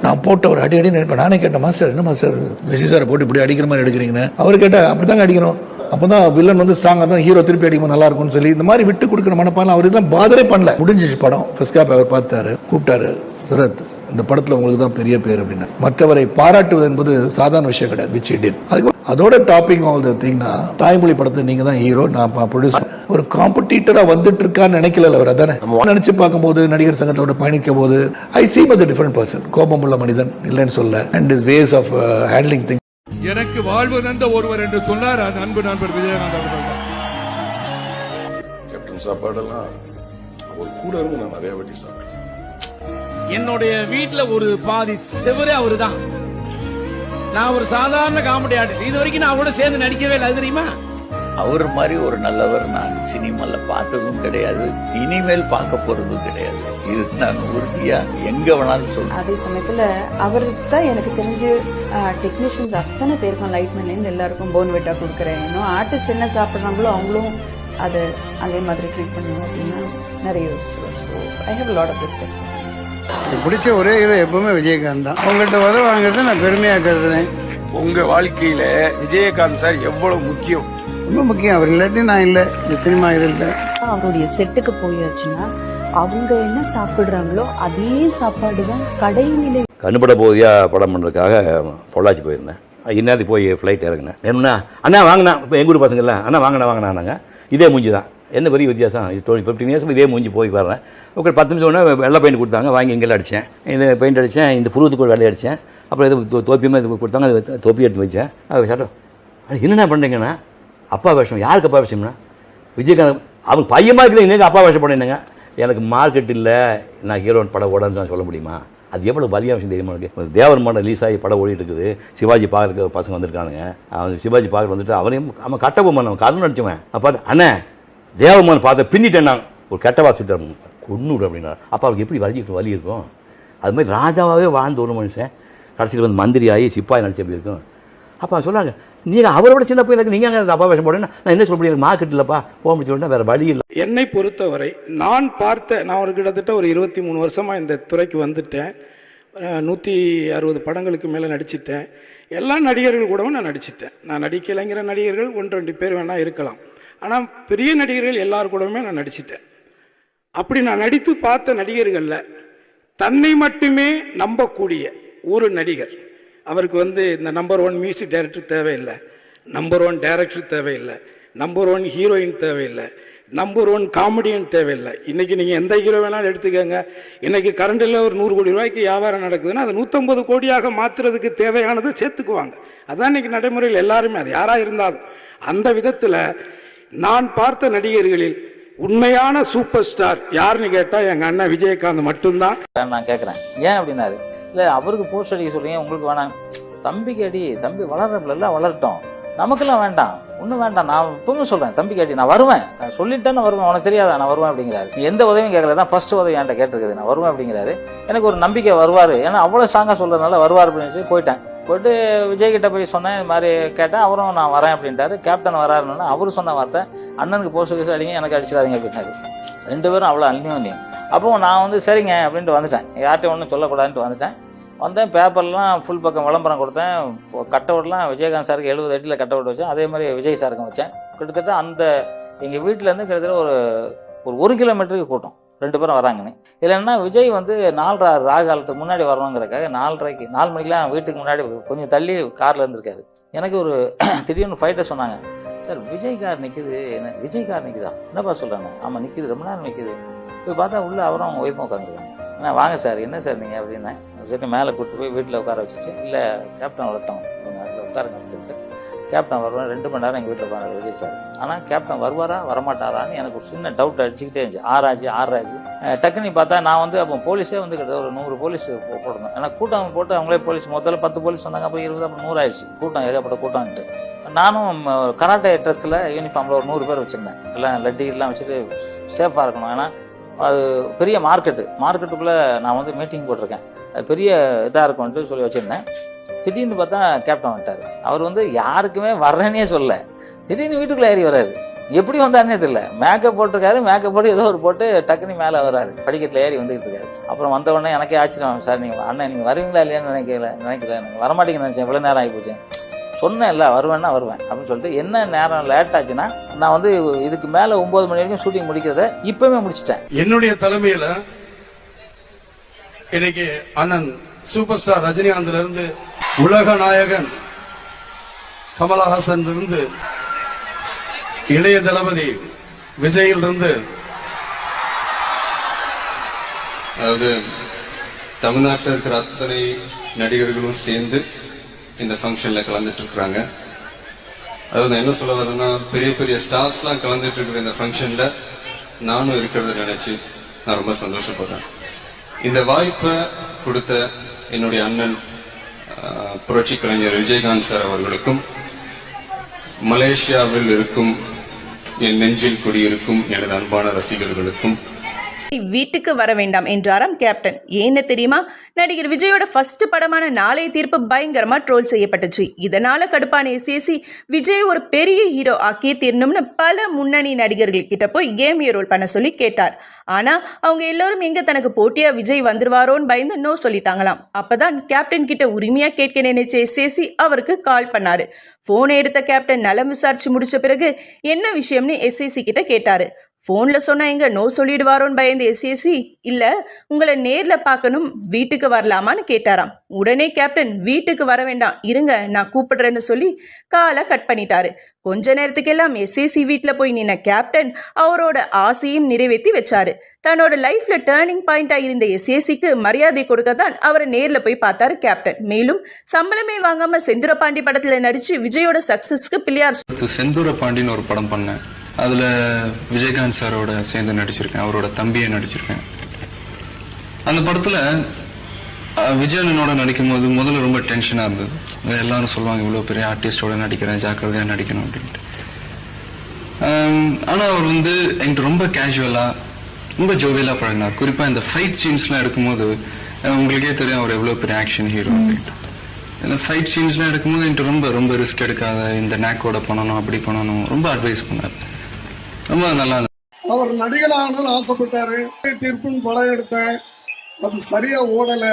நான் போட்ட ஒரு அடி நினைப்பேன். நானே கேட்டேன், மாஸ்டர் என்ன மாஸ்டர் விஜய் சாரை போட்டு இப்படி அடிக்கிற மாதிரி எடுக்கிறீங்கன்னு. அவர் கேட்டால் அப்படி தாங்க அடிக்கணும், அப்போ தான் வில்லன் வந்து ஸ்ட்ராங்காக தான் ஹீரோ திருப்பி அடிக்கும் நல்லா இருக்கும்னு சொல்லி இந்த மாதிரி விட்டு கொடுக்குற மனப்பாலாம் அவர் இதெல்லாம் பாதரே பண்ணல. முடிஞ்சிச்சு படம். ஃபர்ஸ்ட் ஹாப் அவர் பார்த்தாரு, கூப்பிட்டாரு, சரத் இந்த படத்தில் உங்களுக்கு தான் பெரிய பேர் அப்படின்னு. மற்றவரை பாராட்டுவது என்பது சாதாரண விஷயம் கிடையாது. விச் இட் அதுக்கு அதோட டாப்பிங் ஆல் த திங்னா தாய்மொழி படத்தை நீங்கள் தான் ஹீரோ, நான் ப்ரொடியூசர். ஒரு காம்படிட்டராக வந்துட்டு இருக்கான்னு நினைக்கல அவர். அதானே நினச்சி பார்க்கும்போது நடிகர் சங்கத்தோட பயணிக்கும் போது I see as a different person. கோபம் உள்ள மனிதன் இல்லைன்னு சொல்ல. And his ways of handling thing. எனக்கு வாழ்வு தந்த ஒருவர் என்று சொன்னார் அந்த அன்பு நண்பர் விஜயகாந்த் அவர்கள். கேப்டன் சாப்பாடெல்லாம் அவர் கூட இருந்து நான் நிறைய வாட்டி சாப்பிட்டேன். என்னுடைய வீட்டுல ஒரு பாதி செவரே அவரு தான். நான் ஒரு சாதாரண காமெடி ஆர்டிஸ்ட், இது வரைக்கும் நான் கூட சேர்ந்து நடிக்கவே இல்லை, அது தெரியுமா? அவர் மாதிரி ஒரு நல்லவர் நான் சினிமால பார்த்ததும் கிடையாது, இனிமேல் பார்க்க போறதும் கிடையாது. இது நான் உறுதியா எங்க வேணாலும் சொல்றேன். அதே சமயத்துல அவருக்கு தான் எனக்கு தெரிஞ்சு டெக்னீஷியன்ஸ் அத்தனை பேருக்கும் லைட்மேன்லேருந்து எல்லாருக்கும் போன்விட்டா கொடுக்குறேன். இன்னும் ஆர்டிஸ்ட் என்ன சாப்பிட்றாங்களோ அவங்களும் அதை அதே மாதிரி ட்ரீட் பண்ணுவோம் அப்படின்னா நிறைய யோசிச்சுவோம். So I have lot of respect. பிடிச்ச ஒரே ஹீரோ எப்பவுமே விஜயகாந்த் தான். உங்கள்கிட்ட வர வாங்குறது நான் பெருமையாக கருதுறேன். உங்க வாழ்க்கையில விஜயகாந்த் சார் எவ்வளவு முக்கியம், ரொம்ப முக்கியம். அவர் இல்லாட்டி நான் இல்லை, இந்த சினிமா இல்லை. அவருடைய செட்டுக்கு போயாச்சுன்னா அவங்க என்ன சாப்பிடுறாங்களோ அதே சாப்பாடு தான் கடைநிலை. கண்ணுபட போதியா படம் பண்ணுறதுக்காக பொள்ளாச்சி போயிருந்தேன். இந்நேரத்துக்கு போய் ஃப்ளைட் இறங்கினேன். என்னன்னா அண்ணா வாங்கினா, இப்போ எங்கள் ஊர் பசங்க இல்லை, அண்ணா வாங்கினாங்க. இதே மூஞ்சி தான், என்ன பெரிய வித்தியாசம். 15 இயர்ஸ் இதே மூஞ்சி போய் வர்றேன். ஒரு 10 நிமிஷம் ஒன்று வெள்ளை பெயிண்ட் கொடுத்தாங்க, வாங்கி இங்கெல்லாம் அடித்தேன். இந்த பெயிண்ட் அடித்தேன், இந்த புருவத்துக்கு ஒரு வெள்ளை அடித்தேன். அப்புறம் எது தொப்பியுமே இது கொடுத்தாங்க, அது தொப்பி எடுத்து வச்சேன். அது சட்டம் அது என்னென்ன பண்ணுறீங்கன்னா அப்பா வேஷம். யாருக்கு அப்பா வேஷம்னா விஜயகாந்த். அவங்க பையமாக இருக்குது, இன்னைக்கு அப்பா வேஷம் பண்ணிடுங்க. எனக்கு மார்க்கெட் இல்லை, நான் ஹீரோயின் படம் ஓடன்னு நான் சொல்ல முடியுமா? அது எவ்வளோ வலியான விஷயம் தெரியுமா? எனக்கு தேவர் மடம் ரிலீஸ் ஆகி படம் ஓடிட்டு இருக்குது. சிவாஜி பார்க்க பசங்க வந்திருக்கானுங்க. அவன் சிவாஜி பார்க்க வந்துட்டு அவனையும் அவன் கட்டபொம்மன் அவன் கருண் நடிச்சவன். அப்போ அண்ணே தேவமன் பார்த்த பின்னிட்டேன் நான் ஒரு கெட்ட வாசிட்டார் கொன்னுடு அப்படின்னா. அப்போ அவருக்கு எப்படி வலி இருக்கும்? அது மாதிரி ராஜாவாகவே வாழ்ந்த ஒரு மனுஷன் கடைசியில் வந்து மந்திரி ஆகி சிப்பாய் நடிச்சு எப்படி இருக்கும்? அப்போ சொன்னாங்க, நீங்கள் அவரோட சின்ன பையனுக்கு நீங்கள் அங்கே அப்பா வேஷம் போடணும். நான் என்ன சொல்ல முடியும், மார்க்கெட் இல்லைப்பா, போக முடிச்சுன்னா வேறு வழி இல்லை. என்னை பொறுத்தவரை நான் ஒரு கிட்டத்தட்ட ஒரு 23 வருஷமாக இந்த துறைக்கு வந்துட்டேன். 160 படங்களுக்கு மேலே நடிச்சிட்டேன். எல்லா நடிகர்கள் கூடவும் நான் நடிச்சிட்டேன். நான் நடிக்கலைங்கிற நடிகர்கள் 1-2 பேர் வேணால் இருக்கலாம், ஆனால் பெரிய நடிகர்கள் எல்லார் கூடவுமே நான் நடிச்சிட்டேன். அப்படி நான் நடித்து பார்த்த நடிகர்களில் தன்னை மட்டுமே நம்பக்கூடிய ஒரு நடிகர், அவருக்கு வந்து இந்த நம்பர் 1 மியூசிக் டைரக்டர் தேவையில்லை, நம்பர் 1 டைரக்டர் தேவையில்லை, நம்பர் 1 ஹீரோயின் தேவையில்லை, நம்பர் 1 காமெடியன் தேவையில்லை. இன்றைக்கி நீங்கள் எந்த ஹீரோ வேணாலும் எடுத்துக்கோங்க. இன்றைக்கி கரண்டில் ஒரு 100 கோடி ரூபாய்க்கு வியாபாரம் நடக்குதுன்னா அதை 150 கோடியாக மாற்றுறதுக்கு தேவையானது சேர்த்துக்குவாங்க. அதான் இன்றைக்கி நடைமுறையில் எல்லாருமே, அது யாராக இருந்தாலும். அந்த விதத்தில் நான் பார்த்த நடிகர்களில் உண்மையான சூப்பர் ஸ்டார் யாருன்னு கேட்டால் எங்கள் அண்ணன் விஜயகாந்த் மட்டும்தான். நான் கேட்குறேன் ஏன் அப்படின்னாரு. இல்லை அவருக்கு போஸ்ட் அடிக்க சொல்றீங்க, உங்களுக்கு வேணாம். தம்பிக்கு அடி, தம்பி வளர்றப்பெல்லாம் வளரட்டும், நமக்கெல்லாம் வேண்டாம், ஒன்றும் வேண்டாம். நான் இப்பவும் சொல்கிறேன், தம்பிக்கு அடி, நான் வருவேன், சொல்லிட்டேன், நான் வருவேன், உனக்கு தெரியாதா நான் வருவேன் அப்படிங்கிறாரு. நீ எந்த உதவியும் கேட்கல, தான் ஃபர்ஸ்ட் உதவி என்கிட்ட கேட்டிருக்குது, நான் வருவேன் அப்படிங்கிறாரு. எனக்கு ஒரு நம்பிக்கை வருவார், ஏன்னா அவ்வளோ ஸ்ட்ராங்காக சொல்கிறதுனால வருவார் அப்படின்னு சொல்லி போயிட்டு விஜய்கிட்ட போய் சொன்னேன், இது மாதிரி கேட்டேன். அவரும் நான் வரேன் அப்படின்ட்டாரு. கேப்டன் வராருன்னா அவரு சொன்ன வார்த்தை, அண்ணனுக்கு போஸ்ட் கேஸ் அடிங்க, எனக்கு அடிச்சிடாதீங்க அப்படின்னாரு. 2 பேரும் அவ்வளோ அந்நியம். அப்போ நான் வந்து சரிங்க அப்படின்ட்டு வந்துட்டேன், யார்கிட்ட ஒன்றும் சொல்லக்கூடாதுன்ட்டு வந்தேன். பேப்பர்லாம் ஃபுல் பக்கம் விளம்பரம் கொடுத்தேன். கட்டவுட்லாம் விஜயகாந்த் சாருக்கு 70 அடியில் கட்டவுட் வச்சேன், அதே மாதிரி விஜய் சாருக்கும் வச்சேன். கிட்டத்தட்ட அந்த எங்கள் வீட்டிலேருந்து கிட்டத்தட்ட ஒரு 1 கிலோமீட்டருக்கு கூட்டம், 2 பேரும் வராங்கன்னு. இல்லைன்னா விஜய் வந்து 4 ராகு காலத்துக்கு முன்னாடி வரணுங்கிறக்காக 4 மணிக்கெலாம் வீட்டுக்கு முன்னாடி கொஞ்சம் தள்ளி காரில் இருந்திருக்காரு. எனக்கு ஒரு திடீர்னு ஃபைட்டர் சொன்னாங்க, சார் விஜய் கார் நிற்குது. என்ன விஜய் கார் நிற்குதா? என்னப்பா சொல்கிறாங்க? ஆமாம் நிற்குது, ரொம்ப நேரம் நிற்குது. போய் பார்த்தா உள்ளே அவரும் அவங்க ஒய்ஃபும் உட்காந்துருக்காங்க. வாங்க சார், என்ன சார் நீங்கள் அப்படின்னேன். சரி மேலே கூப்பிட்டு போய் வீட்டில் உட்கார வச்சுட்டு, இல்லை கேப்டன் வரட்டும், நேரத்தில் உட்காருங்க சொல்லிட்டு கேப்டன் வருவார் 2 மணி நேரம் எங்கள் வீட்டில் உட்காந்து விஜய் சார். ஆனால் கேப்டன் வருவாரா வரமாட்டாரான்னு எனக்கு ஒரு சின்ன டவுட் அடிச்சுக்கிட்டே இருந்துச்சு. 6 ஆச்சு. டக்குனு பார்த்தா நான் வந்து அப்போ போலீஸே வந்து கிட்ட ஒரு 100 போலீஸ் போட்டிருந்தேன். ஏன்னா கூட்டம் போட்டு அவங்களே போலீஸ் முதல்ல 10 போலீஸ் சொன்னாங்க, அப்புறம் 20, அப்புறம் 100 ஆயிடுச்சு. கூட்டம் ஏகப்பட்ட கூட்டம்ட்டு நானும் கராட்டே ட்ரெஸ்ஸில் யூனிஃபார்மில் ஒரு 100 பேர் வச்சுருந்தேன். எல்லாம் லட்டிலாம் வச்சுட்டு சேஃபாக இருக்கணும். ஏன்னா அது பெரிய மார்க்கெட்டுக்குள்ளே நான் வந்து மீட்டிங் போட்டிருக்கேன், அது பெரிய இதாக இருக்கும்ட்டு சொல்லி வச்சுருந்தேன். திடீர்னு பார்த்தா கேப்டன் வந்துட்டார். அவர் வந்து யாருக்குமே வர்றேன்னே சொல்ல, திடீர்னு வீட்டுக்குள்ளே ஏறி வர்றாரு. எப்படி வந்தாருன்னே தெரியல. மேக்கப் போட்டிருக்காரு, மேக்கப் போட்டு ஏதோ ஒரு போட்டு டக்குனு மேலே வர்றாரு, படிக்கட்டில் ஏறி வந்துகிட்டு இருக்காரு. அப்புறம் வந்த உடனே எனக்கே ஆச்சரியம், சார் நீங்கள் அண்ணன் நீங்கள் வருவீங்களா இல்லையான்னு நினைக்கல நீங்கள் வரமாட்டீங்கன்னு நினச்சேன். இவ்வளோ நேரம் ஆகி போச்சேன். சொன்னேன் இல்லை வருவேன்னா வருவேன் அப்படின்னு சொல்லிட்டு, என்ன நேரம் லேட் ஆச்சுன்னா நான் வந்து இதுக்கு மேலே 9 மணி வரைக்கும் ஷூட்டிங் முடிக்கிறத இப்பவுமே முடிச்சிட்டேன். என்னுடைய தலைமையில இன்னைக்கு அண்ணன் சூப்பர் ஸ்டார் ரஜினிகாந்த்ல இருந்து உலக நாயகன் கமலஹாசன் இருந்து இளைய தளபதி விஜயில் இருந்து, அதாவது தமிழ்நாட்டில் இருக்கிற அத்தனை நடிகர்களும் சேர்ந்து இந்த ஃபங்க்ஷன்ல கலந்துட்டு இருக்கிறாங்க. அதாவது நான் என்ன சொல்ல வரேன்னா, பெரிய பெரிய ஸ்டார்ஸ்லாம் கலந்துட்டு இருக்கிற இந்த ஃபங்க்ஷன்ல நானும் இருக்கிறத நினைச்சு நான் ரொம்ப சந்தோஷப்படுறேன். இந்த வாய்ப்பை கொடுத்த என்னுடைய அண்ணன் புரட்சி கலைஞர் விஜயகாந்த் சார் அவர்களுக்கும், மலேசியாவில் இருக்கும் என் நெஞ்சில் குடியிருக்கும் எனது அன்பான ரசிகர்களுக்கும் வீட்டுக்கு வர வேண்டாம் என்றாராம் கேப்டன். ஏன்னு தெரியுமா? நடிகர் விஜயோட ஃபர்ஸ்ட் படமான நாளைய தீர்ப்பு பயங்கரமா ட்ரோல் செய்யப்பட்டுச்சு. இதனால கடுப்பான எஸ்ஏசி விஜய் ஒரு பெரிய ஹீரோ ஆக்கியே தீரணும்னு பல முன்னணி நடிகர்கள் கிட்ட போய் கேமியோ ரோல் பண்ண சொல்லி கேட்டார். ஆனா அவங்க எல்லாரும் எங்க தனக்கு போட்டியா விஜய் வந்துருவாரோன்னு பயந்து நோ சொல்லிட்டாங்களாம். அப்பதான் கேப்டன் கிட்ட உரிமையா கேட்க நினைச்ச எஸ்ஏசி அவருக்கு கால் பண்ணாரு. போனை எடுத்த கேப்டன் நலம் விசாரிச்சு முடிச்ச பிறகு என்ன விஷயம்னு எஸ்ஏசி கிட்ட கேட்டாரு. போன்ல சொன்னா எங்க நோ சொல்லிடுவாரோன்னு பயந்து எஸ்ஏசி இல்ல உங்களை நேர்ல பார்க்கணும், வீட்டுக்கு வரலாமான்னு கேட்டாராம். உடனே கேப்டன் வீட்டுக்கு வர வேண்டாம் இருங்க நான் கூப்பிடுறேன்னு சொல்லி காலை கட் பண்ணிட்டாரு. கொஞ்ச நேரத்துக்கெல்லாம் எஸ்ஏசி வீட்டில் போய் நின்ன கேப்டன் அவரோட ஆசையும் நிறைவேற்றி வச்சாரு. தன்னோட லைஃப்ல டேர்னிங் பாயிண்டா இருந்த எஸ்ஏசிக்கு மரியாதை கொடுக்க தான் அவரை நேர்ல போய் பார்த்தாரு கேப்டன். மேலும் சம்பளமே வாங்காம செந்தூர பாண்டி படத்துல நடிச்சு விஜயோட சக்சஸ்க்கு பிள்ளையார். செந்தூர பாண்டின்னு ஒரு படம் பண்ணேன். அதுல விஜயகாந்த் சாரோட சேர்ந்து நடிச்சிருக்கேன், அவரோட தம்பியை நடிச்சிருக்கேன். அந்த படத்துல விஜயனோட நடிக்கும் போது முதல்ல ரொம்ப டென்ஷனா இருந்தது. எல்லாரும் சொல்லுவாங்க இவ்வளவு பெரிய ஆர்டிஸ்டோட நடிக்கிறேன், ஜாக்கிரதையா நடிக்கணும் அப்படின்ட்டு. ஆனா அவர் வந்து என்கிட்ட ரொம்ப கேஷுவலா ரொம்ப ஜோவியலா பழகினார். குறிப்பா இந்த ஃபைட் சீன்ஸ்லாம் எடுக்கும்போது உங்களுக்கே தெரியும் அவர் எவ்வளவு பெரிய ஆக்ஷன் ஹீரோ அப்படின்ட்டு. இந்த ஃபைட் சீன்ஸ்லாம் எடுக்கும்போது என்கிட்ட ரொம்ப ரொம்ப ரிஸ்க் எடுக்காத, இந்த நேக்கோட பண்ணணும் அப்படி பண்ணணும் ரொம்ப அட்வைஸ் பண்ணார். ரொம்ப நல்லா அவர் நடிகனாகணும்னு ஆசைப்பட்டாரு. தீர்ப்புன்னு படம் எடுத்தேன், அது சரியா ஓடல.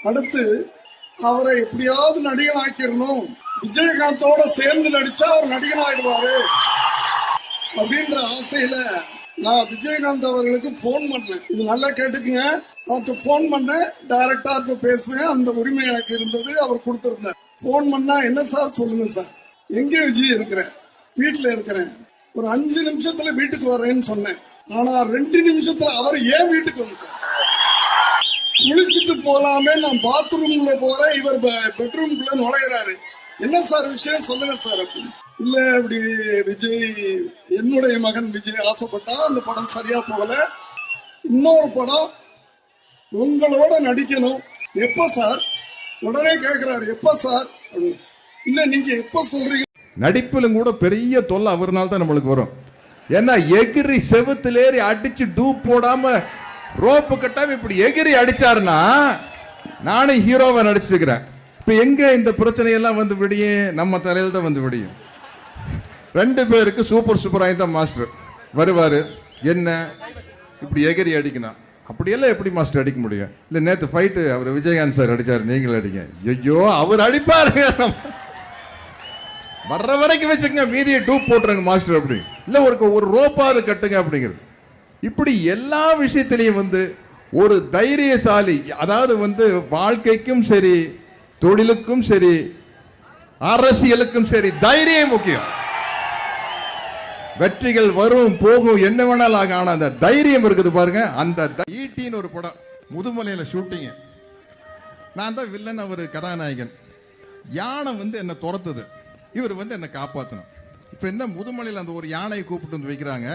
அடுத்து அவரை எப்படியாவது நடிகன் ஆக்கிடணும், விஜயகாந்தோட சேர்ந்து நடிச்சா அவர் நடிகன் ஆயிடுவாரு அப்படின்ற ஆசையில நான் விஜயகாந்த் அவர்களுக்கு போன் பண்ணேன். இது நல்லா கேட்டுக்குங்க, அவர்கிட்ட போன் பண்ணேன், டைரக்டா பேசுவேன். அந்த உரிமை எனக்கு இருந்தது, அவர் கொடுத்திருந்தார். போன் பண்ணா என்ன சார் சொல்லுங்க சார், எங்க விஜய் இருக்கிறேன், வீட்டுல இருக்கிறேன், ஒரு 5 நிமிஷத்துல வீட்டுக்கு வர்றேன்னு சொன்னேன். ஆனா 2 நிமிஷத்துல அவர் ஏன் வீட்டுக்கு வந்துட்டார். குளிச்சுட்டு போலாமே, நான் பாத்ரூம்ல போறேன், இவர் பெட்ரூம்குள்ள நுழையிறாரு. என்ன சார் விஷயம் சொல்லுங்க சார் அப்படின்னு. இல்ல இப்படி விஜய், என்னுடைய மகன் விஜய் ஆசைப்பட்டா அந்த படம் சரியா போகல, இன்னொரு படம் உங்களோட நடிக்கணும், எப்ப சார்? உடனே கேட்கிறாரு எப்ப சார். இல்ல நீங்க எப்ப சொல்றீங்க. நடிப்பிலும் கூட பெரிய தொல்லை அவர்னால தான் நம்மளுக்கு வரும். ஏன்னா எகிரி செவுத்துலேறி அடிச்சு டூப் போடாம ரோப்பு கட்டாம இப்படி எகிரி அடிச்சாருன்னா நானும் ஹீரோவை நடிச்சிருக்கிறேன். இப்ப எங்க இந்த பிரச்சனையெல்லாம் வந்து விடியும், நம்ம தலையில தான் வந்து விடியும். 2 பேருக்கு சூப்பர் தான் மாஸ்டர் வருவாரு. என்ன இப்படி எகிரி அடிக்கணும், அப்படியெல்லாம் எப்படி மாஸ்டர் அடிக்க முடியும்? இல்ல நேத்து ஃபைட்டு அவர் விஜயகாந்த் சார் அடிச்சாரு, நீங்களும் அடிங்க. ஐயோ அவர் அடிப்பாரு, வர்ற வரைக்கும் வச்சுக்கங்க, மீதியை டூப் போட்டுருங்க மாஸ்டர் அப்படி. இல்ல ஒரு ரோப்பாவது கட்டுங்க அப்படிங்கிறது. இப்படி எல்லா விஷயத்திலையும் வந்து ஒரு தைரியசாலி, அதாவது வந்து வாழ்க்கைக்கும் சரி தொழிலுக்கும் சரி அரசியலுக்கும் சரி தைரியம் முக்கியம். வெற்றிகள் வரும் போகும் என்ன வேணாலும் ஆகும், ஆனா அந்த தைரியம் இருக்குது பாருங்க. அந்த ஈட்டின்னு ஒரு படம் முதுமலையில ஷூட்டிங், நான் தான் வில்லன், அவர் கதாநாயகன். யானை வந்து என்ன துரத்துது, இவர் வந்து என்னை காப்பாற்றணும். இப்போ என்ன முதுமலையில் அந்த ஒரு யானையை கூப்பிட்டு வந்து வைக்கிறாங்க,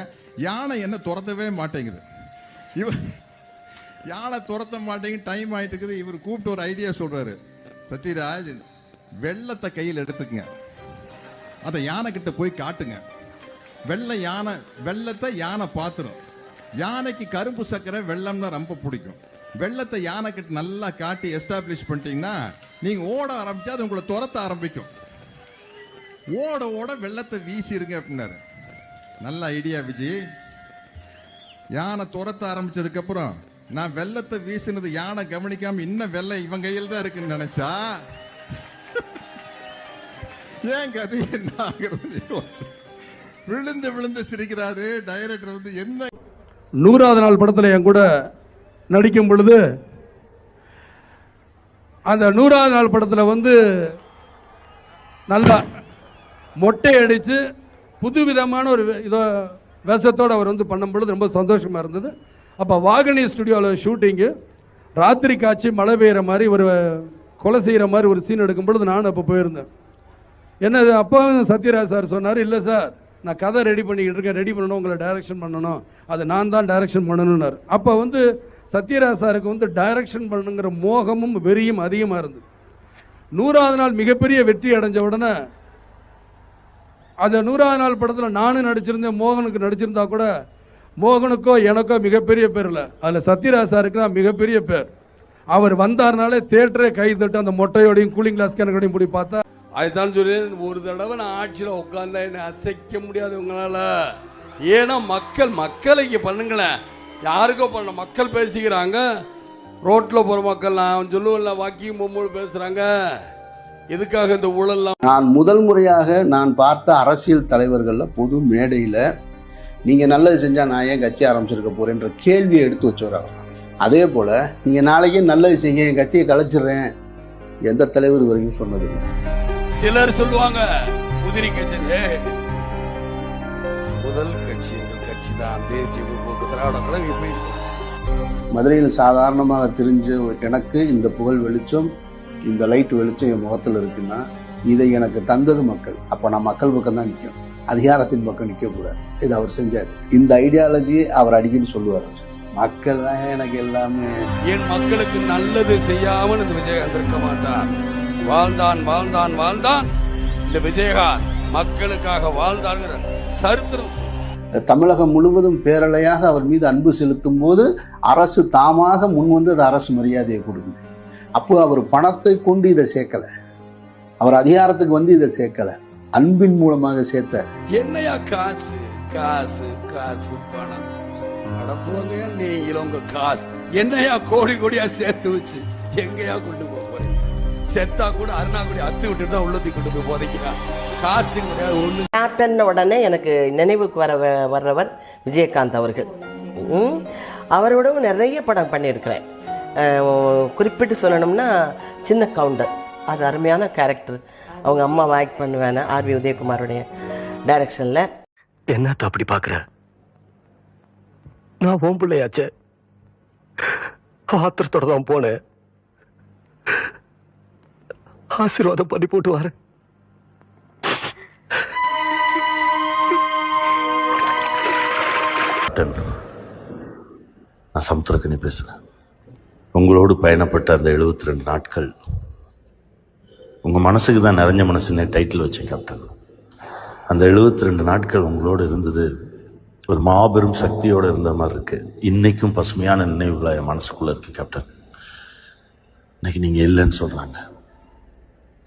யானை என்ன துரத்தவே மாட்டேங்குது. இவர் யானை துரத்த மாட்டேங்குது, டைம் ஆகிட்டு இருக்குது. இவர் கூப்பிட்டு ஒரு ஐடியா சொல்கிறாரு, சத்யராஜ் வெள்ளத்தை கையில் எடுத்துக்குங்க, அதை யானை கிட்ட போய் காட்டுங்க. வெள்ளத்தை யானை பார்த்துரும். யானைக்கு கரும்பு சக்கரை வெள்ளம்னா ரொம்ப பிடிக்கும். வெள்ளத்தை யானை கிட்ட நல்லா காட்டி எஸ்டாப்ளிஷ் பண்ணிட்டீங்கன்னா நீங்கள் ஓட ஆரம்பிச்சா அது உங்களை துரத்த ஆரம்பிக்கும். ஓட ஓட வெள்ளத்தை வீசிருங்க அப்படின்னாரு. நல்ல ஐடியா விஜய். யானை துரத்த ஆரம்பிச்சதுக்கு அப்புறம் நான் வெள்ளத்தை வீசினது யானை கவனிக்காம இன்னும் வெள்ளை இவன் கையில் தான் இருக்குன்னு நினைச்சா ஏன் கதை என்ன ஆகிறது? விழுந்து விழுந்து சிரிக்கிறாரு டைரக்டர். வந்து என்ன 100வது நாள் படத்தில் என் கூட நடிக்கும் பொழுது அந்த 100வது நாள் படத்தில் வந்து நல்லா மொட்டை அடித்து புதுவிதமான ஒரு வேஷத்தோடு அவர் வந்து பண்ணும் பொழுது ரொம்ப சந்தோஷமாக இருந்தது. அப்போ வாகனி ஸ்டுடியோவில் ஷூட்டிங்கு, ராத்திரி காட்சி, மழை பெய்கிற மாதிரி ஒரு கொலை செய்கிற மாதிரி ஒரு சீன் எடுக்கும் பொழுது நானும் அப்போ போயிருந்தேன். என்ன அப்போ சத்யராஜ் சார் சொன்னார், இல்லை சார் நான் கதை ரெடி பண்ணிக்கிட்டு இருக்கேன், ரெடி பண்ணணும், உங்களை டைரக்ஷன் பண்ணணும், அது நான் தான் டைரக்ஷன் பண்ணணும்னார். அப்போ வந்து சத்யராஜ் சாருக்கு வந்து டைரக்ஷன் பண்ணுங்கிற மோகமும் வெறியும் அதிகமாக இருந்தது. 100வது நாள் மிகப்பெரிய வெற்றி அடைஞ்ச உடனே அந்த 100வது நாள் படத்தில் நானும் நடிச்சிருந்தேன், மோகனுக்கு நடிச்சிருந்தா கூட மோகனுக்கோ எனக்கோ மிகப்பெரிய பேர் இல்லை, அதில் சத்யராஜ் சாருக்கு தான் மிகப்பெரிய பேர். அவர் வந்தார்னாலே தேட்டரே கை தட்டு, அந்த மொட்டையோடையும் கூலிங் கிளாஸ் கணக்கோடையும் போய் பார்த்தா. அதுதான் சொல்லி ஒரு தடவை நான் ஆட்சியில் உட்காந்தா என்னை அசைக்க முடியாது உங்களால். ஏன்னா மக்களை இங்கே பண்ணுங்களேன், யாருக்கோ பண்ண மக்கள் பேசிக்கிறாங்க, ரோட்டில் போகிற மக்கள் நான் சொல்லுவேன்ல வாக்கிங் போகும்போது பேசுகிறாங்க. எதுக்காக இந்த ஊழல்லாம்? நான் முதல் முறையாக நான் பார்த்த அரசியல் தலைவர்களில் பொது மேடையில் நீங்கள் நல்லது செஞ்சால் நான் ஏன் கட்சி ஆரம்பிச்சிருக்க போகிறேன்ற கேள்வியை எடுத்து வச்சவர் அவர். அதே போல் நீங்கள் நாளைக்கே நல்லது செய்ய என் கட்சியை கலைச்சிடுறேன் எந்த தலைவர் வரைக்கும் சொன்னது. சிலர் சொல்லுவாங்க குதிரை கட்சி, முதல் கட்சி எங்கள் கட்சி தான், தேசிய முற்போக்கு திராவிட கழகம். மதுரையில் சாதாரணமாக தெரிஞ்ச எனக்கு இந்த புகழ் வெளிச்சம், இந்த லைட் வெளிச்சம் என் முகத்தில் இருக்குன்னா இதை எனக்கு தந்தது மக்கள். அப்போ நான் மக்கள் பக்கம் தான் நிற்கணும், அதிகாரத்தின் பக்கம் நிற்கக்கூடாது. இது அவர் செஞ்சார். இந்த ஐடியாலஜி அவர் அடிக்கடி சொல்லுவார், மக்கள் தான் எனக்கு எல்லாமே. என் மக்களுக்கு நல்லது செய்யாமல் இந்த விஜயகாந்த் இருக்க மாட்டார். வாழ்ந்தான் வாழ்ந்தான் வாழ்ந்தான் இந்த விஜயகாந்த், மக்களுக்காக வாழ்ந்தாங்கிற சரித்திரம். தமிழகம் முழுவதும் பேரலையாக அவர் மீது அன்பு செலுத்தும் போது அரசு தாமாக முன்வந்து அது அரசு மரியாதையை கொடுக்கும். அப்போ அவர் பணத்தை கொண்டு இதை சேர்க்கல, அவர் அதிகாரத்துக்கு வந்து இதை சேர்க்கல, அன்பின் மூலமாக சேர்த்த. என்னையா காசு காசு காசு பணம் அடப்புவங்க நீங்களும் உங்க காசு என்னையா கோடி கோடியா சேர்த்து வச்சு எங்கயா கொண்டு போறீங்க? செத்தா கூட அருணாக்குடி அத்து விட்டு தான் உள்ளத்துக்கு கொண்டு போய் போதைக்கிறான். காசு ஒண்ணு. கேப்டன் உடனே எனக்கு நினைவுக்கு வர்றவர் விஜயகாந்த் அவர்கள். அவரோடவும் நிறைய படம் பண்ணியிருக்கிறேன். குறிப்பிட்டு சொல்லணும்னா சின்ன கவுண்டர், அது அருமையான கேரக்டர். அவங்க அம்மா ஆக்ட் பண்ணுவேன், ஆர்வி உதயகுமாரோடைய டைரக்ஷனில். என்னத்த அப்படி பார்க்குற? நான் உன் பிள்ளையாச்சே, ஆத்திரத்தோட தான் போனேன். ஆசீர்வாதம் பண்ணி போட்டு வரேன். நான் சமுத்திரக்கனி பேசுகிறேன். உங்களோடு பயணப்பட்ட அந்த 72 நாட்கள் உங்கள் மனசுக்கு தான் நிறைஞ்ச மனசுன்னே டைட்டில் வச்சேன் கேப்டன். அந்த 72 நாட்கள் உங்களோடு இருந்தது ஒரு மாபெரும் சக்தியோடு இருந்த மாதிரி இருக்கு. இன்னைக்கும் பசுமையான நினைவுகளாக என் மனசுக்குள்ளே இருக்கு கேப்டன். இன்னைக்கு நீங்கள் இல்லைன்னு சொல்கிறாங்க,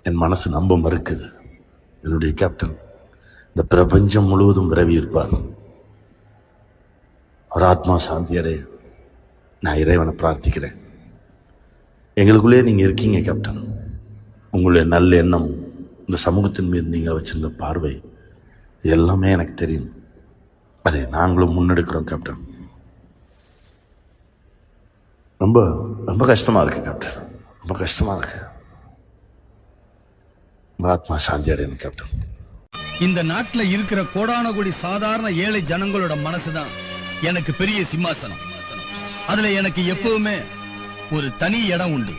என் மனசு நம்ப மறுக்குது. என்னுடைய கேப்டன் இந்த பிரபஞ்சம் முழுவதும் விரவி இருப்பார். அவர் ஆத்மா சாந்தி அடைய நான் இறைவனை பிரார்த்திக்கிறேன். எங்களுக்குள்ளே நீங்கள் இருக்கீங்க கேப்டன். உங்களுடைய நல்ல எண்ணம், இந்த சமூகத்தின் மீது நீங்கள் வச்சிருந்த பார்வை, இது எல்லாமே எனக்கு தெரியும். அதை நாங்களும் முன்னெடுக்கிறோம் கேப்டன். ரொம்ப ரொம்ப கஷ்டமாக இருக்கு கேப்டன், ரொம்ப கஷ்டமாக இருக்கு. உங்கள் ஆத்மா சாந்தி அடையணும் கேப்டன். இந்த நாட்டில் இருக்கிற கோடான கோடி சாதாரண ஏழை ஜனங்களோட மனசுதான் எனக்கு பெரிய சிம்மாசனம். அதுல எனக்கு எப்பவுமே ஒரு தனி இடம் உண்டு.